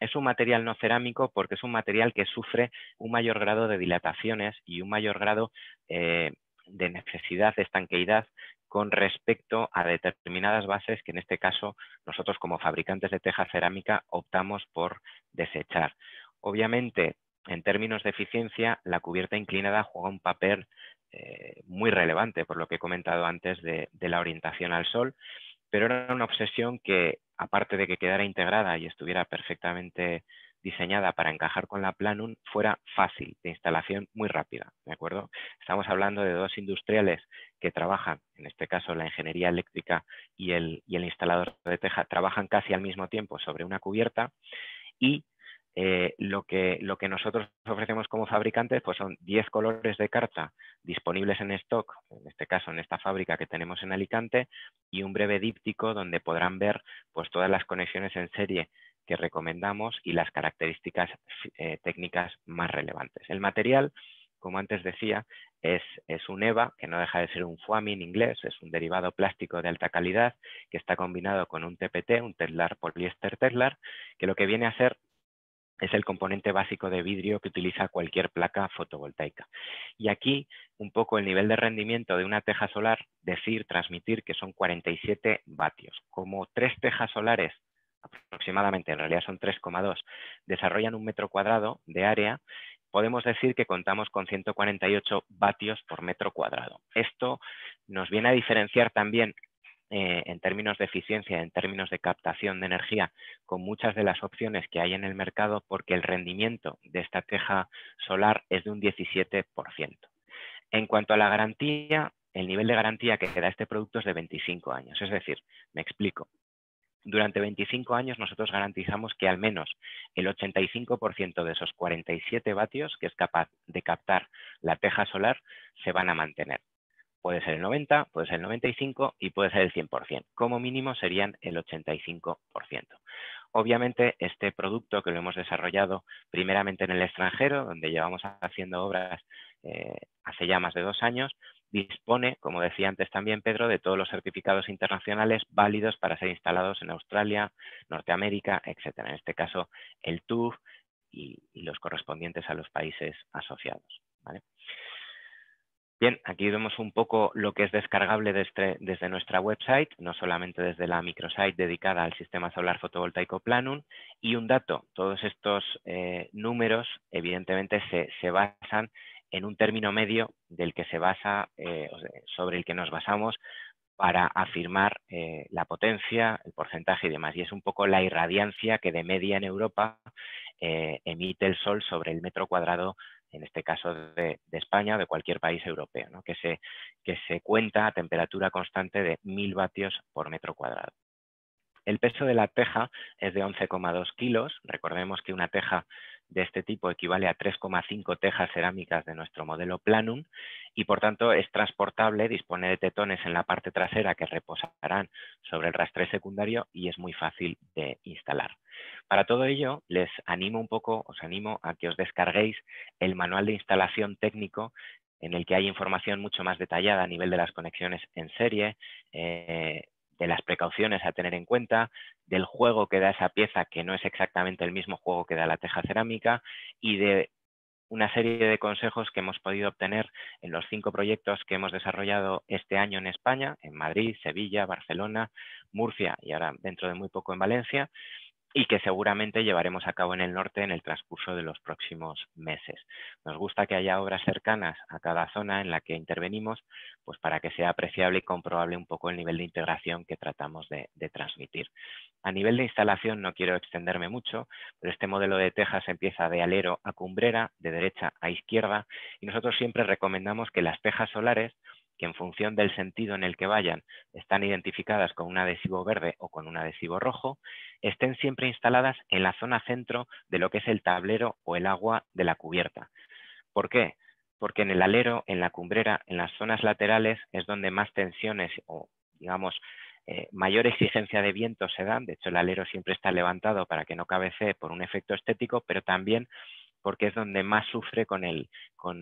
es un material no cerámico porque es un material que sufre un mayor grado de dilataciones y un mayor grado de necesidad de estanqueidad con respecto a determinadas bases que en este caso nosotros como fabricantes de teja cerámica optamos por desechar. Obviamente, en términos de eficiencia, la cubierta inclinada juega un papel muy relevante, por lo que he comentado antes de la orientación al sol, pero era una obsesión que, aparte de que quedara integrada y estuviera perfectamente diseñada para encajar con la Planum, fuera fácil de instalación, muy rápida, ¿de acuerdo? Estamos hablando de dos industriales que trabajan, en este caso la ingeniería eléctrica y el instalador de teja, trabajan casi al mismo tiempo sobre una cubierta y lo que nosotros ofrecemos como fabricantes pues son 10 colores de carta disponibles en stock, en este caso en esta fábrica que tenemos en Alicante, y un breve díptico donde podrán ver pues todas las conexiones en serie que recomendamos y las características técnicas más relevantes. El material, como antes decía, es un EVA, que no deja de ser un foamy en inglés, es un derivado plástico de alta calidad que está combinado con un TPT, un Tedlar poliéster Tedlar, que lo que viene a ser es el componente básico de vidrio que utiliza cualquier placa fotovoltaica. Y aquí un poco el nivel de rendimiento de una teja solar, transmitir que son 47 vatios. Como 3 tejas solares, aproximadamente, en realidad son 3,2, desarrollan 1 metro cuadrado de área, podemos decir que contamos con 148 vatios por metro cuadrado. Esto nos viene a diferenciar también en términos de eficiencia, en términos de captación de energía, con muchas de las opciones que hay en el mercado, porque el rendimiento de esta teja solar es de un 17%. En cuanto a la garantía, el nivel de garantía que da este producto es de 25 años. Es decir, me explico. Durante 25 años nosotros garantizamos que al menos el 85% de esos 47 vatios que es capaz de captar la teja solar se van a mantener. Puede ser el 90, puede ser el 95 y puede ser el 100%. Como mínimo serían el 85%. Obviamente este producto que lo hemos desarrollado primeramente en el extranjero, donde llevamos haciendo obras hace ya más de 2 años, dispone, como decía antes también Pedro, de todos los certificados internacionales válidos para ser instalados en Australia, Norteamérica, etc. En este caso el TÜV y los correspondientes a los países asociados, ¿vale? Bien, aquí vemos un poco lo que es descargable desde nuestra website, no solamente desde la microsite dedicada al sistema solar fotovoltaico Planum. Y un dato, todos estos números evidentemente se basan en un término medio del que se basa, sobre el que nos basamos para afirmar la potencia, el porcentaje y demás. Y es un poco la irradiancia que de media en Europa emite el sol sobre el metro cuadrado, en este caso de España o de cualquier país europeo, ¿no? que se cuenta a temperatura constante de 1000 vatios por metro cuadrado. El peso de la teja es de 11,2 kilos. Recordemos que una teja de este tipo equivale a 3,5 tejas cerámicas de nuestro modelo Planum y por tanto es transportable, dispone de tetones en la parte trasera que reposarán sobre el rastreo secundario y es muy fácil de instalar. Para todo ello os animo a que os descarguéis el manual de instalación técnico en el que hay información mucho más detallada a nivel de las conexiones en serie, de las precauciones a tener en cuenta, del juego que da esa pieza, que no es exactamente el mismo juego que da la teja cerámica, y de una serie de consejos que hemos podido obtener en los 5 proyectos que hemos desarrollado este año en España, en Madrid, Sevilla, Barcelona, Murcia y ahora dentro de muy poco en Valencia, y que seguramente llevaremos a cabo en el norte en el transcurso de los próximos meses. Nos gusta que haya obras cercanas a cada zona en la que intervenimos, pues para que sea apreciable y comprobable un poco el nivel de integración que tratamos de transmitir. A nivel de instalación no quiero extenderme mucho, pero este modelo de tejas empieza de alero a cumbrera, de derecha a izquierda, y nosotros siempre recomendamos que las tejas solares, que en función del sentido en el que vayan están identificadas con un adhesivo verde o con un adhesivo rojo, estén siempre instaladas en la zona centro de lo que es el tablero o el agua de la cubierta. ¿Por qué? porque en el alero, en la cumbrera, en las zonas laterales es donde más tensiones o, digamos, mayor exigencia de viento se dan. De hecho, el alero siempre está levantado para que no cabecee por un efecto estético, pero también porque es donde más sufre con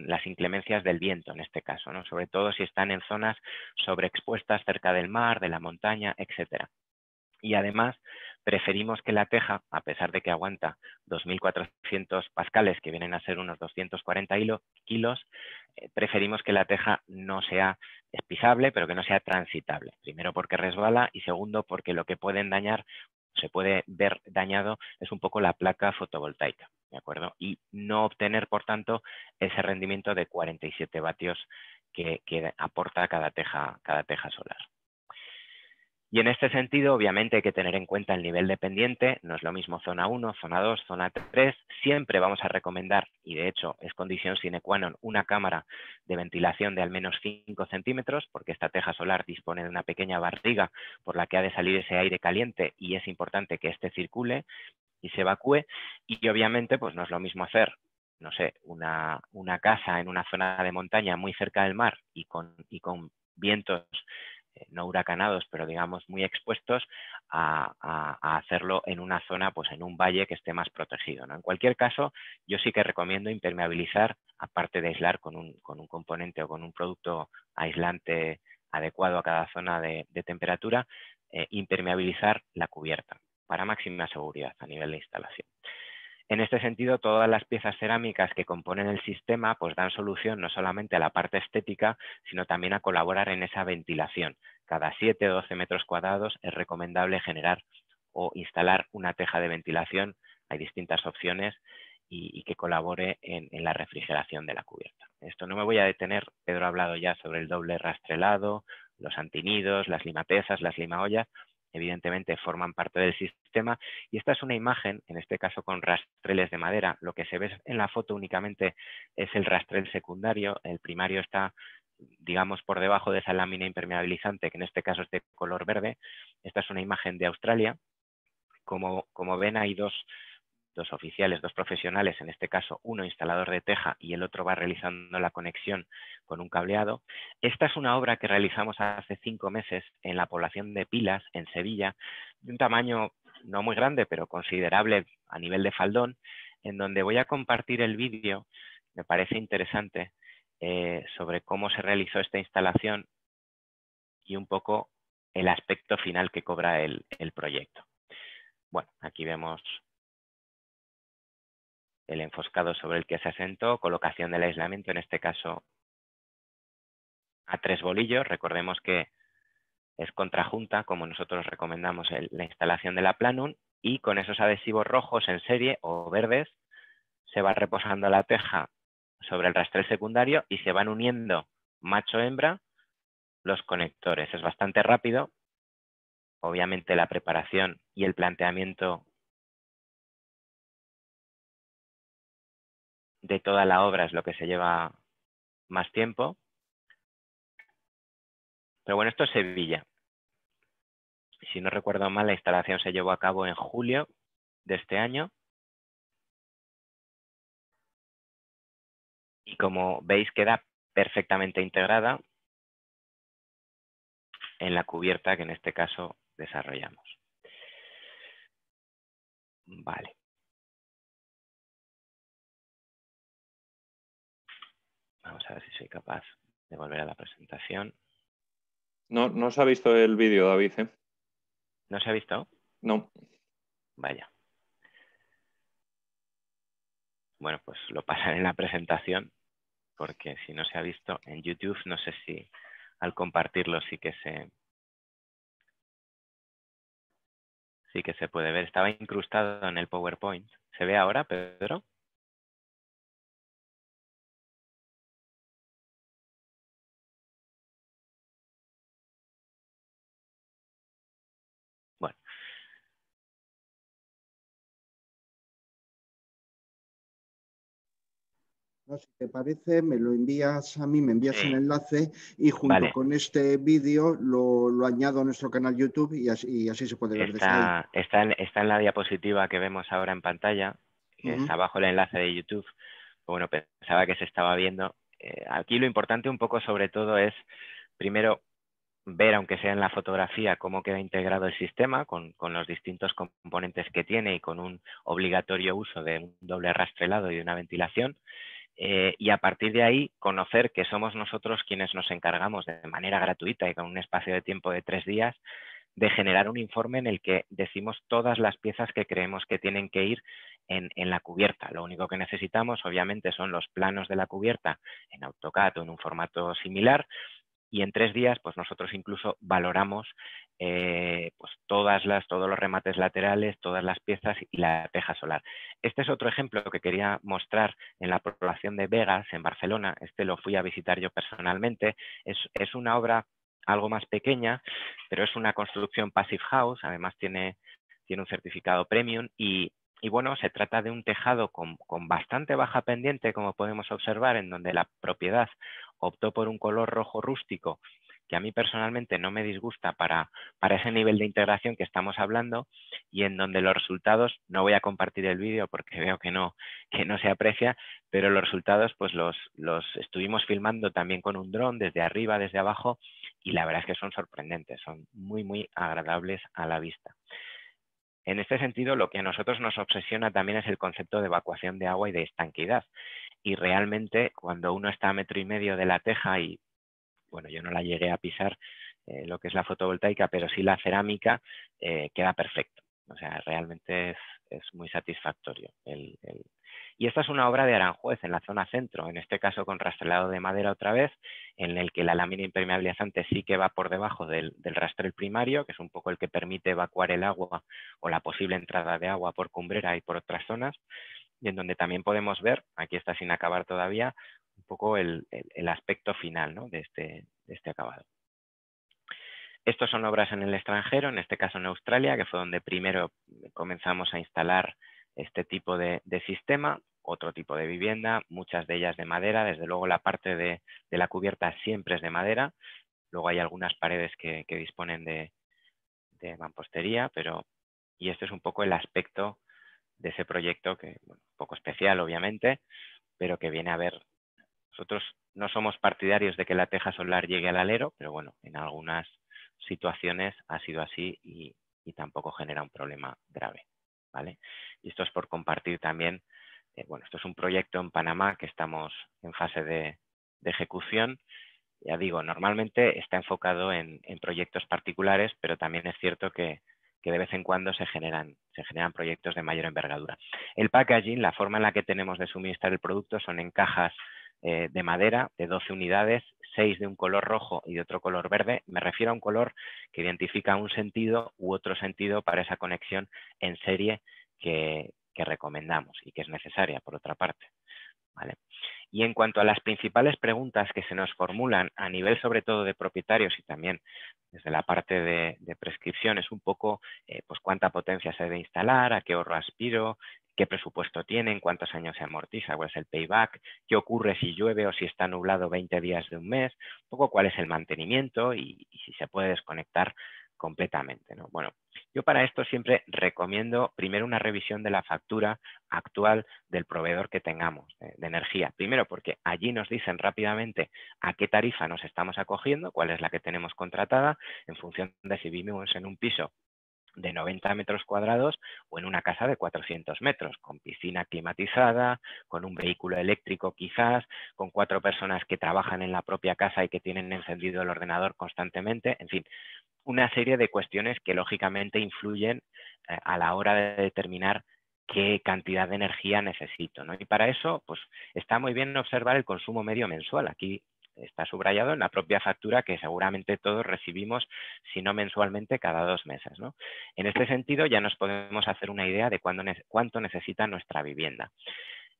las inclemencias del viento, en este caso, ¿no? Sobre todo si están en zonas sobreexpuestas cerca del mar, de la montaña, etcétera. Y además preferimos que la teja, a pesar de que aguanta 2.400 pascales, que vienen a ser unos 240 kilos, preferimos que la teja no sea pisable, pero que no sea transitable. Primero porque resbala y segundo porque lo que pueden dañar, se puede ver dañado, es un poco la placa fotovoltaica, ¿de acuerdo? Y no obtener, por tanto, ese rendimiento de 47 vatios que aporta cada teja solar. Y en este sentido, obviamente, hay que tener en cuenta el nivel de pendiente. No es lo mismo zona 1, zona 2, zona 3. Siempre vamos a recomendar, y de hecho es condición sine qua non, una cámara de ventilación de al menos 5 centímetros, porque esta teja solar dispone de una pequeña barriga por la que ha de salir ese aire caliente y es importante que éste circule y se evacúe. Y obviamente, pues no es lo mismo hacer, no sé, una casa en una zona de montaña muy cerca del mar y con vientos no huracanados, pero digamos muy expuestos, a hacerlo en una zona, pues en un valle que esté más protegido, ¿no? En cualquier caso, yo sí que recomiendo impermeabilizar, aparte de aislar con un componente o con un producto aislante adecuado a cada zona de temperatura, impermeabilizar la cubierta para máxima seguridad a nivel de instalación. En este sentido, todas las piezas cerámicas que componen el sistema pues dan solución no solamente a la parte estética, sino también a colaborar en esa ventilación. Cada 7 o 12 metros cuadrados es recomendable generar o instalar una teja de ventilación. Hay distintas opciones y que colabore en la refrigeración de la cubierta. Esto no me voy a detener. Pedro ha hablado ya sobre el doble rastrelado, los antinidos, las limatezas, las limaollas. Evidentemente forman parte del sistema y esta es una imagen, en este caso con rastreles de madera. Lo que se ve en la foto únicamente es el rastrel secundario, el primario está, digamos, por debajo de esa lámina impermeabilizante, que en este caso es de color verde. Esta es una imagen de Australia. Como ven, hay dos oficiales, dos profesionales, en este caso uno instalador de teja y el otro va realizando la conexión con un cableado. Esta es una obra que realizamos hace 5 meses en la población de Pilas, en Sevilla, de un tamaño no muy grande, pero considerable a nivel de faldón, en donde voy a compartir el vídeo, me parece interesante, sobre cómo se realizó esta instalación y un poco el aspecto final que cobra el proyecto. Bueno, aquí vemos el enfoscado sobre el que se asentó, colocación del aislamiento, en este caso a 3 bolillos. Recordemos que es contrajunta, como nosotros recomendamos la instalación de la Planum, y con esos adhesivos rojos en serie o verdes se va reposando la teja sobre el rastrel secundario y se van uniendo macho-hembra los conectores. Es bastante rápido. Obviamente la preparación y el planteamiento de toda la obra es lo que se lleva más tiempo. Pero bueno, esto es Sevilla. Si no recuerdo mal, la instalación se llevó a cabo en julio de este año. Y como veis, queda perfectamente integrada en la cubierta que en este caso desarrollamos. Vale. Vamos a ver si soy capaz de volver a la presentación. No se ha visto el vídeo, David, ¿eh? ¿No se ha visto? No. Vaya. Bueno, pues lo pasaré en la presentación, porque si no se ha visto en YouTube, no sé si al compartirlo sí que se puede ver. Estaba incrustado en el PowerPoint. ¿Se ve ahora, Pedro? Bueno. No, si te parece, me lo envías a mí, me envías Sí. el enlace y junto con este vídeo lo añado a nuestro canal YouTube y así se puede ver desde ahí. Está en la diapositiva que vemos ahora en pantalla, que es abajo el enlace de YouTube. Bueno, pensaba que se estaba viendo. aquí lo importante un poco sobre todo es, primero, ver, aunque sea en la fotografía, cómo queda integrado el sistema con los distintos componentes que tiene y con un obligatorio uso de un doble rastrelado y de una ventilación. Y a partir de ahí conocer que somos nosotros quienes nos encargamos de manera gratuita y con un espacio de tiempo de 3 días de generar un informe en el que decimos todas las piezas que creemos que tienen que ir en la cubierta. Lo único que necesitamos, obviamente, son los planos de la cubierta en AutoCAD o en un formato similar, y en 3 días pues nosotros incluso valoramos pues todos los remates laterales, todas las piezas y la teja solar. Este es otro ejemplo que quería mostrar en la población de Begas, en Barcelona. Este lo fui a visitar yo personalmente. Es una obra algo más pequeña, pero es una construcción Passive House, además tiene un certificado premium y bueno, se trata de un tejado con bastante baja pendiente, como podemos observar, en donde la propiedad optó por un color rojo rústico, que a mí personalmente no me disgusta para ese nivel de integración que estamos hablando, y en donde los resultados, no voy a compartir el vídeo porque veo que no se aprecia, pero los resultados pues los estuvimos filmando también con un dron desde arriba, desde abajo, y la verdad es que son sorprendentes, son muy, muy agradables a la vista. En este sentido, lo que a nosotros nos obsesiona también es el concepto de evacuación de agua y de estanquidad. Y realmente, cuando uno está a 1,5 metros de la teja, y bueno, yo no la llegué a pisar, lo que es la fotovoltaica, pero sí la cerámica, queda perfecto. O sea, realmente es muy satisfactorio. Y esta es una obra de Aranjuez en la zona centro, en este caso con rastrelado de madera otra vez, en el que la lámina impermeabilizante sí que va por debajo del rastrel primario, que es un poco el que permite evacuar el agua o la posible entrada de agua por cumbrera y por otras zonas, y en donde también podemos ver, aquí está sin acabar todavía, un poco el aspecto final, ¿no?, de este acabado. Estos son obras en el extranjero, en este caso en Australia, que fue donde primero comenzamos a instalar este tipo de sistema, otro tipo de vivienda, muchas de ellas de madera. Desde luego la parte de la cubierta siempre es de madera. Luego hay algunas paredes que disponen de mampostería, y este es un poco el aspecto de ese proyecto, que bueno, un poco especial obviamente, pero que viene a ver. Nosotros no somos partidarios de que la teja solar llegue al alero, pero bueno, en algunas situaciones ha sido así y tampoco genera un problema grave, ¿vale? Y esto es por compartir también, bueno, esto es un proyecto en Panamá que estamos en fase de ejecución. Ya digo, normalmente está enfocado en proyectos particulares, pero también es cierto que de vez en cuando se generan proyectos de mayor envergadura. El packaging, la forma en la que tenemos de suministrar el producto, son en cajas de madera de 12 unidades, 6 de un color rojo y de otro color verde. Me refiero a un color que identifica un sentido u otro sentido para esa conexión en serie que recomendamos y que es necesaria, por otra parte, ¿vale? Y en cuanto a las principales preguntas que se nos formulan a nivel sobre todo de propietarios y también desde la parte de prescripción, es un poco pues cuánta potencia se debe instalar, a qué ahorro aspiro, qué presupuesto tienen, cuántos años se amortiza, cuál es el payback, qué ocurre si llueve o si está nublado 20 días de un mes, un poco cuál es el mantenimiento y si se puede desconectar completamente, ¿no? Bueno, yo para esto siempre recomiendo primero una revisión de la factura actual del proveedor que tengamos de energía. Primero porque allí nos dicen rápidamente a qué tarifa nos estamos acogiendo, cuál es la que tenemos contratada, en función de si vivimos en un piso de 90 metros cuadrados o en una casa de 400 metros, con piscina climatizada, con un vehículo eléctrico quizás, con 4 personas que trabajan en la propia casa y que tienen encendido el ordenador constantemente, en fin, una serie de cuestiones que lógicamente influyen a la hora de determinar qué cantidad de energía necesito, ¿no? Y para eso, pues está muy bien observar el consumo medio mensual. Aquí está subrayado en la propia factura que seguramente todos recibimos, si no mensualmente, cada 2 meses, ¿no? En este sentido, ya nos podemos hacer una idea de cuánto necesita nuestra vivienda.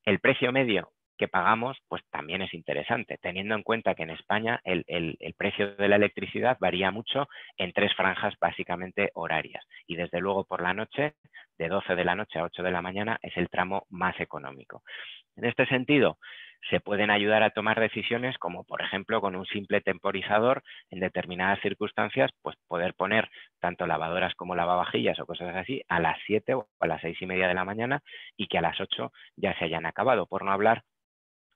El precio medio que pagamos, pues también es interesante, teniendo en cuenta que en España el precio de la electricidad varía mucho en 3 franjas básicamente horarias. Y desde luego por la noche, de 12 de la noche a 8 de la mañana, es el tramo más económico. En este sentido, se pueden ayudar a tomar decisiones como, por ejemplo, con un simple temporizador en determinadas circunstancias, pues poder poner tanto lavadoras como lavavajillas o cosas así a las 7 o a las 6:30 de la mañana y que a las 8 ya se hayan acabado, por no hablar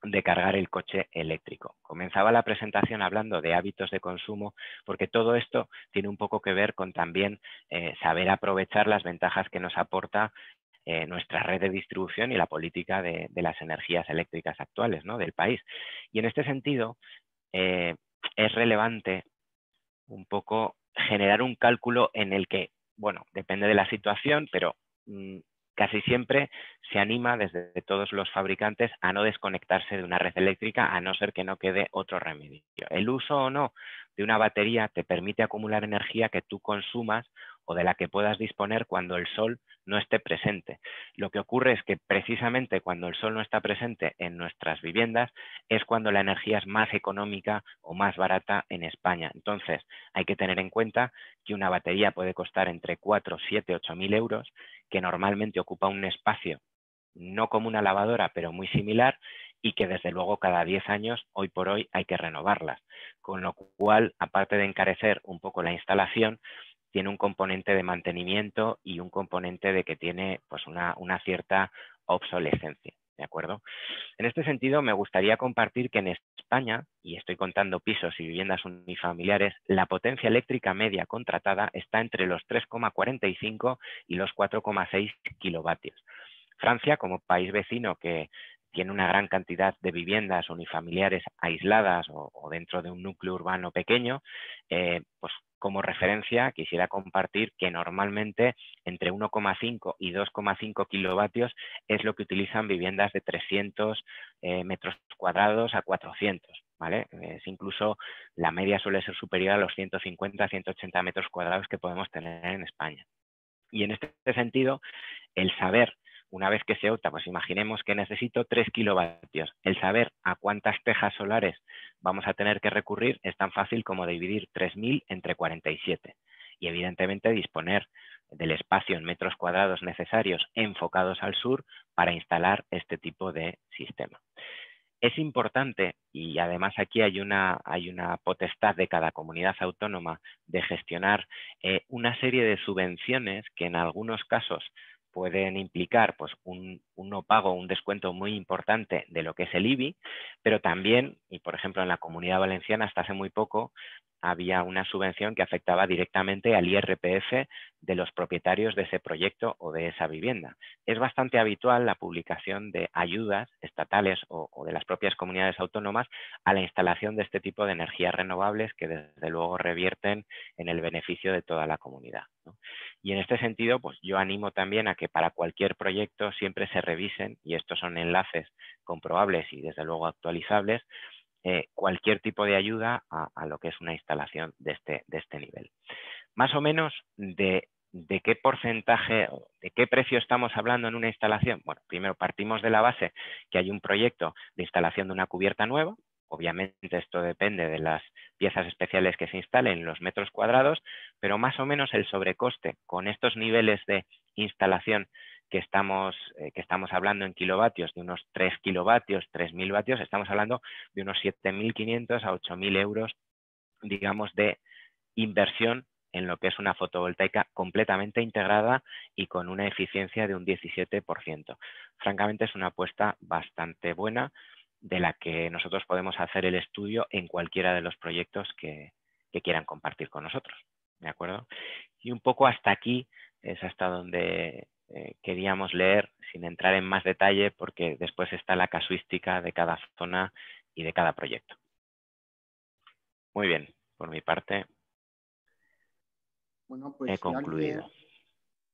de cargar el coche eléctrico. Comenzaba la presentación hablando de hábitos de consumo, porque todo esto tiene un poco que ver con también saber aprovechar las ventajas que nos aporta nuestra red de distribución y la política de las energías eléctricas actuales, ¿no?, del país. Y en este sentido, es relevante un poco generar un cálculo en el que, bueno, depende de la situación, pero casi siempre se anima desde todos los fabricantes a no desconectarse de una red eléctrica, a no ser que no quede otro remedio. El uso o no de una batería te permite acumular energía que tú consumas o de la que puedas disponer cuando el sol no esté presente. Lo que ocurre es que precisamente cuando el sol no está presente en nuestras viviendas es cuando la energía es más económica o más barata en España. Entonces, hay que tener en cuenta que una batería puede costar entre 4, 7, 8.000 euros, que normalmente ocupa un espacio no como una lavadora, pero muy similar, y que desde luego cada 10 años, hoy por hoy, hay que renovarlas. Con lo cual, aparte de encarecer un poco la instalación, tiene un componente de mantenimiento y un componente de que tiene pues una cierta obsolescencia, ¿de acuerdo? En este sentido, me gustaría compartir que en España, y estoy contando pisos y viviendas unifamiliares, la potencia eléctrica media contratada está entre los 3,45 y los 4,6 kilovatios. Francia, como país vecino que tiene una gran cantidad de viviendas unifamiliares aisladas o dentro de un núcleo urbano pequeño, pues como referencia quisiera compartir que normalmente entre 1,5 y 2,5 kilovatios es lo que utilizan viviendas de 300 metros cuadrados a 400. ¿Vale? Es incluso la media suele ser superior a los 150, 180 metros cuadrados que podemos tener en España. Y en este sentido, el saber, una vez que se opta, pues imaginemos que necesito 3 kilovatios. El saber a cuántas tejas solares vamos a tener que recurrir es tan fácil como dividir 3.000 entre 47. Y evidentemente disponer del espacio en metros cuadrados necesarios enfocados al sur para instalar este tipo de sistema. Es importante, y además aquí hay una potestad de cada comunidad autónoma de gestionar una serie de subvenciones que en algunos casos pueden implicar pues, un no pago, un descuento muy importante de lo que es el IBI, pero también, y por ejemplo en la Comunidad Valenciana hasta hace muy poco, había una subvención que afectaba directamente al IRPF de los propietarios de ese proyecto o de esa vivienda. Es bastante habitual la publicación de ayudas estatales o de las propias comunidades autónomas a la instalación de este tipo de energías renovables que desde luego revierten en el beneficio de toda la comunidad, ¿no? Y en este sentido, pues yo animo también a que para cualquier proyecto siempre se revisen, y estos son enlaces comprobables y desde luego actualizables, cualquier tipo de ayuda a lo que es una instalación de este nivel. Más o menos de qué porcentaje, de qué precio estamos hablando en una instalación. Bueno, primero partimos de la base que hay un proyecto de instalación de una cubierta nueva. Obviamente esto depende de las piezas especiales que se instalen en los metros cuadrados, pero más o menos el sobrecoste con estos niveles de instalación que estamos hablando en kilovatios, de unos 3 kilovatios, 3.000 vatios, estamos hablando de unos 7.500 a 8.000 euros, digamos, de inversión en lo que es una fotovoltaica completamente integrada y con una eficiencia de un 17%. Francamente es una apuesta bastante buena de la que nosotros podemos hacer el estudio en cualquiera de los proyectos que quieran compartir con nosotros, ¿de acuerdo? Y un poco hasta aquí es hasta donde queríamos leer, sin entrar en más detalle, porque después está la casuística de cada zona y de cada proyecto. Muy bien, por mi parte bueno, pues he concluido.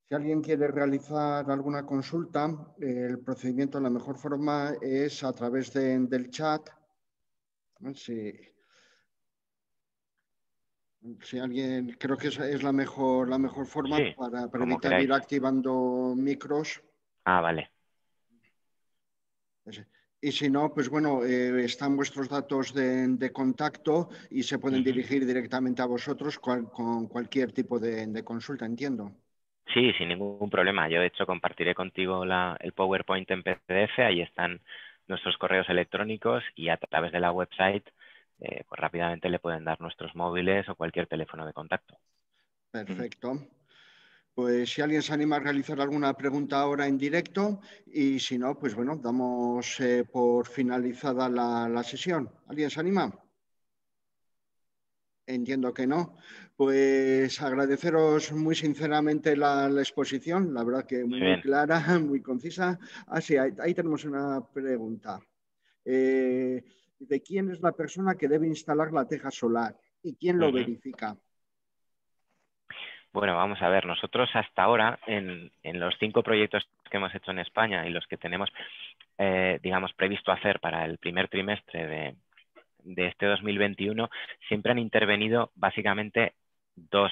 Si alguien quiere realizar alguna consulta, el procedimiento, la mejor forma es a través del chat. Si alguien, creo que esa es la mejor forma Sí, para como evitar queráis. ir activando micros. Ah, vale. Y si no, pues bueno, están vuestros datos de contacto y se pueden dirigir directamente a vosotros con cualquier tipo de consulta, entiendo. Sí, sin ningún problema. Yo, de hecho, compartiré contigo el PowerPoint en PDF. Ahí están nuestros correos electrónicos y a través de la website pues rápidamente le pueden dar nuestros móviles o cualquier teléfono de contacto. Perfecto. Pues si alguien se anima a realizar alguna pregunta ahora en directo y si no, pues bueno, damos por finalizada la sesión. ¿Alguien se anima? Entiendo que no. Pues agradeceros muy sinceramente la exposición, la verdad que Muy muy bien. clara, muy concisa. Ah, sí, ahí tenemos una pregunta. ¿De quién es la persona que debe instalar la teja solar y quién lo Ujú. verifica? Bueno, vamos a ver, nosotros hasta ahora, en los 5 proyectos que hemos hecho en España y los que tenemos, digamos, previsto hacer para el primer trimestre de este 2021, siempre han intervenido básicamente dos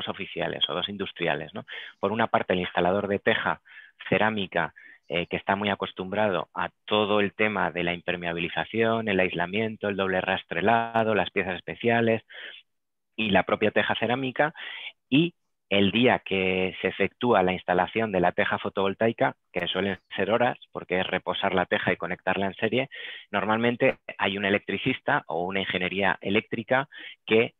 oficiales o dos industriales, ¿no? Por una parte, el instalador de teja cerámica, que está muy acostumbrado a todo el tema de la impermeabilización, el aislamiento, el doble rastrelado, las piezas especiales y la propia teja cerámica, y el día que se efectúa la instalación de la teja fotovoltaica, que suelen ser horas, porque es reposar la teja y conectarla en serie, normalmente hay un electricista o una ingeniería eléctrica que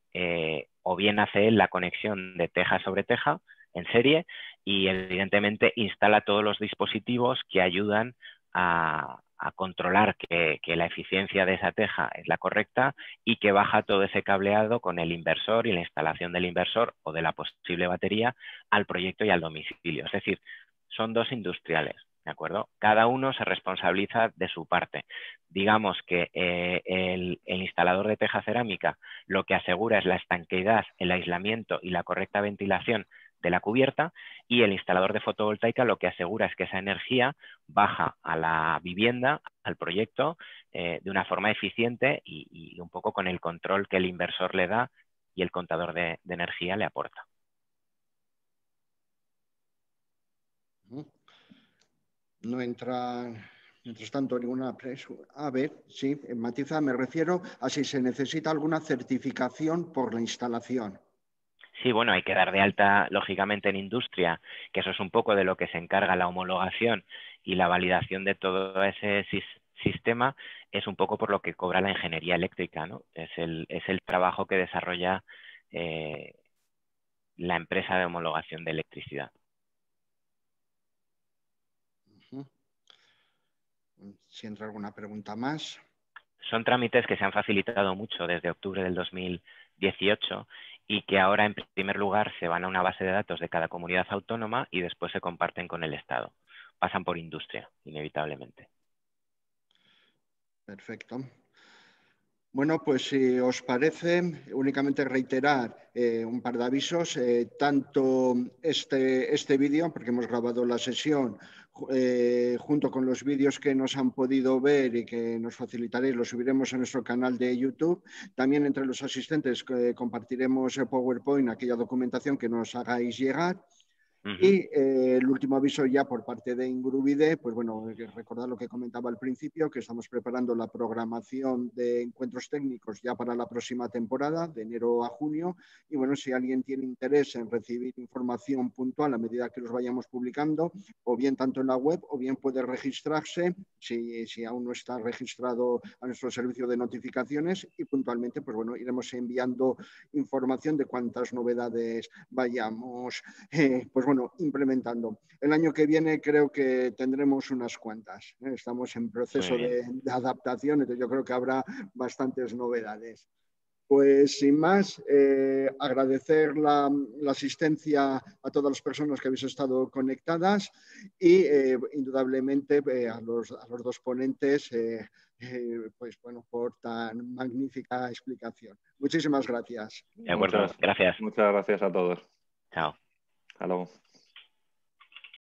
o bien hace la conexión de teja sobre teja en serie y evidentemente instala todos los dispositivos que ayudan a controlar que la eficiencia de esa teja es la correcta y que baja todo ese cableado con el inversor y la instalación del inversor o de la posible batería al proyecto y al domicilio. Es decir, son dos industriales, ¿de acuerdo? Cada uno se responsabiliza de su parte. Digamos que el instalador de teja cerámica lo que asegura es la estanqueidad, el aislamiento y la correcta ventilación de la cubierta, y el instalador de fotovoltaica lo que asegura es que esa energía baja a la vivienda, al proyecto, de una forma eficiente y un poco con el control que el inversor le da y el contador de energía le aporta. No entra, mientras tanto, ninguna... A ver, sí, matiza, me refiero a si se necesita alguna certificación por la instalación. Sí, bueno, hay que dar de alta, lógicamente, en industria, que eso es un poco de lo que se encarga la homologación y la validación de todo ese sistema, es un poco por lo que cobra la ingeniería eléctrica, ¿no? Es el trabajo que desarrolla la empresa de homologación de electricidad. Si entra alguna pregunta más. Son trámites que se han facilitado mucho desde octubre del 2018 y que ahora, en primer lugar, se van a una base de datos de cada comunidad autónoma y después se comparten con el Estado. Pasan por industria, inevitablemente. Perfecto. Bueno, pues si os parece, únicamente reiterar un par de avisos. Tanto este vídeo, porque hemos grabado la sesión, junto con los vídeos que nos han podido ver y que nos facilitaréis, los subiremos a nuestro canal de YouTube. También entre los asistentes compartiremos el PowerPoint, aquella documentación que nos hagáis llegar. Y el último aviso ya por parte de Ingurubide, pues bueno, recordar lo que comentaba al principio, que estamos preparando la programación de encuentros técnicos ya para la próxima temporada, de enero a junio. Y bueno, si alguien tiene interés en recibir información puntual a medida que los vayamos publicando, o bien tanto en la web, o bien puede registrarse si aún no está registrado a nuestro servicio de notificaciones y puntualmente, pues bueno, iremos enviando información de cuántas novedades vayamos, pues bueno, implementando. El año que viene creo que tendremos unas cuantas. Estamos en proceso de adaptación, entonces yo creo que habrá bastantes novedades. Pues sin más, agradecer la asistencia a todas las personas que habéis estado conectadas y indudablemente a los dos ponentes pues bueno, por tan magnífica explicación. Muchísimas gracias. De acuerdo, gracias. Muchas gracias a todos. Chao. Hasta luego.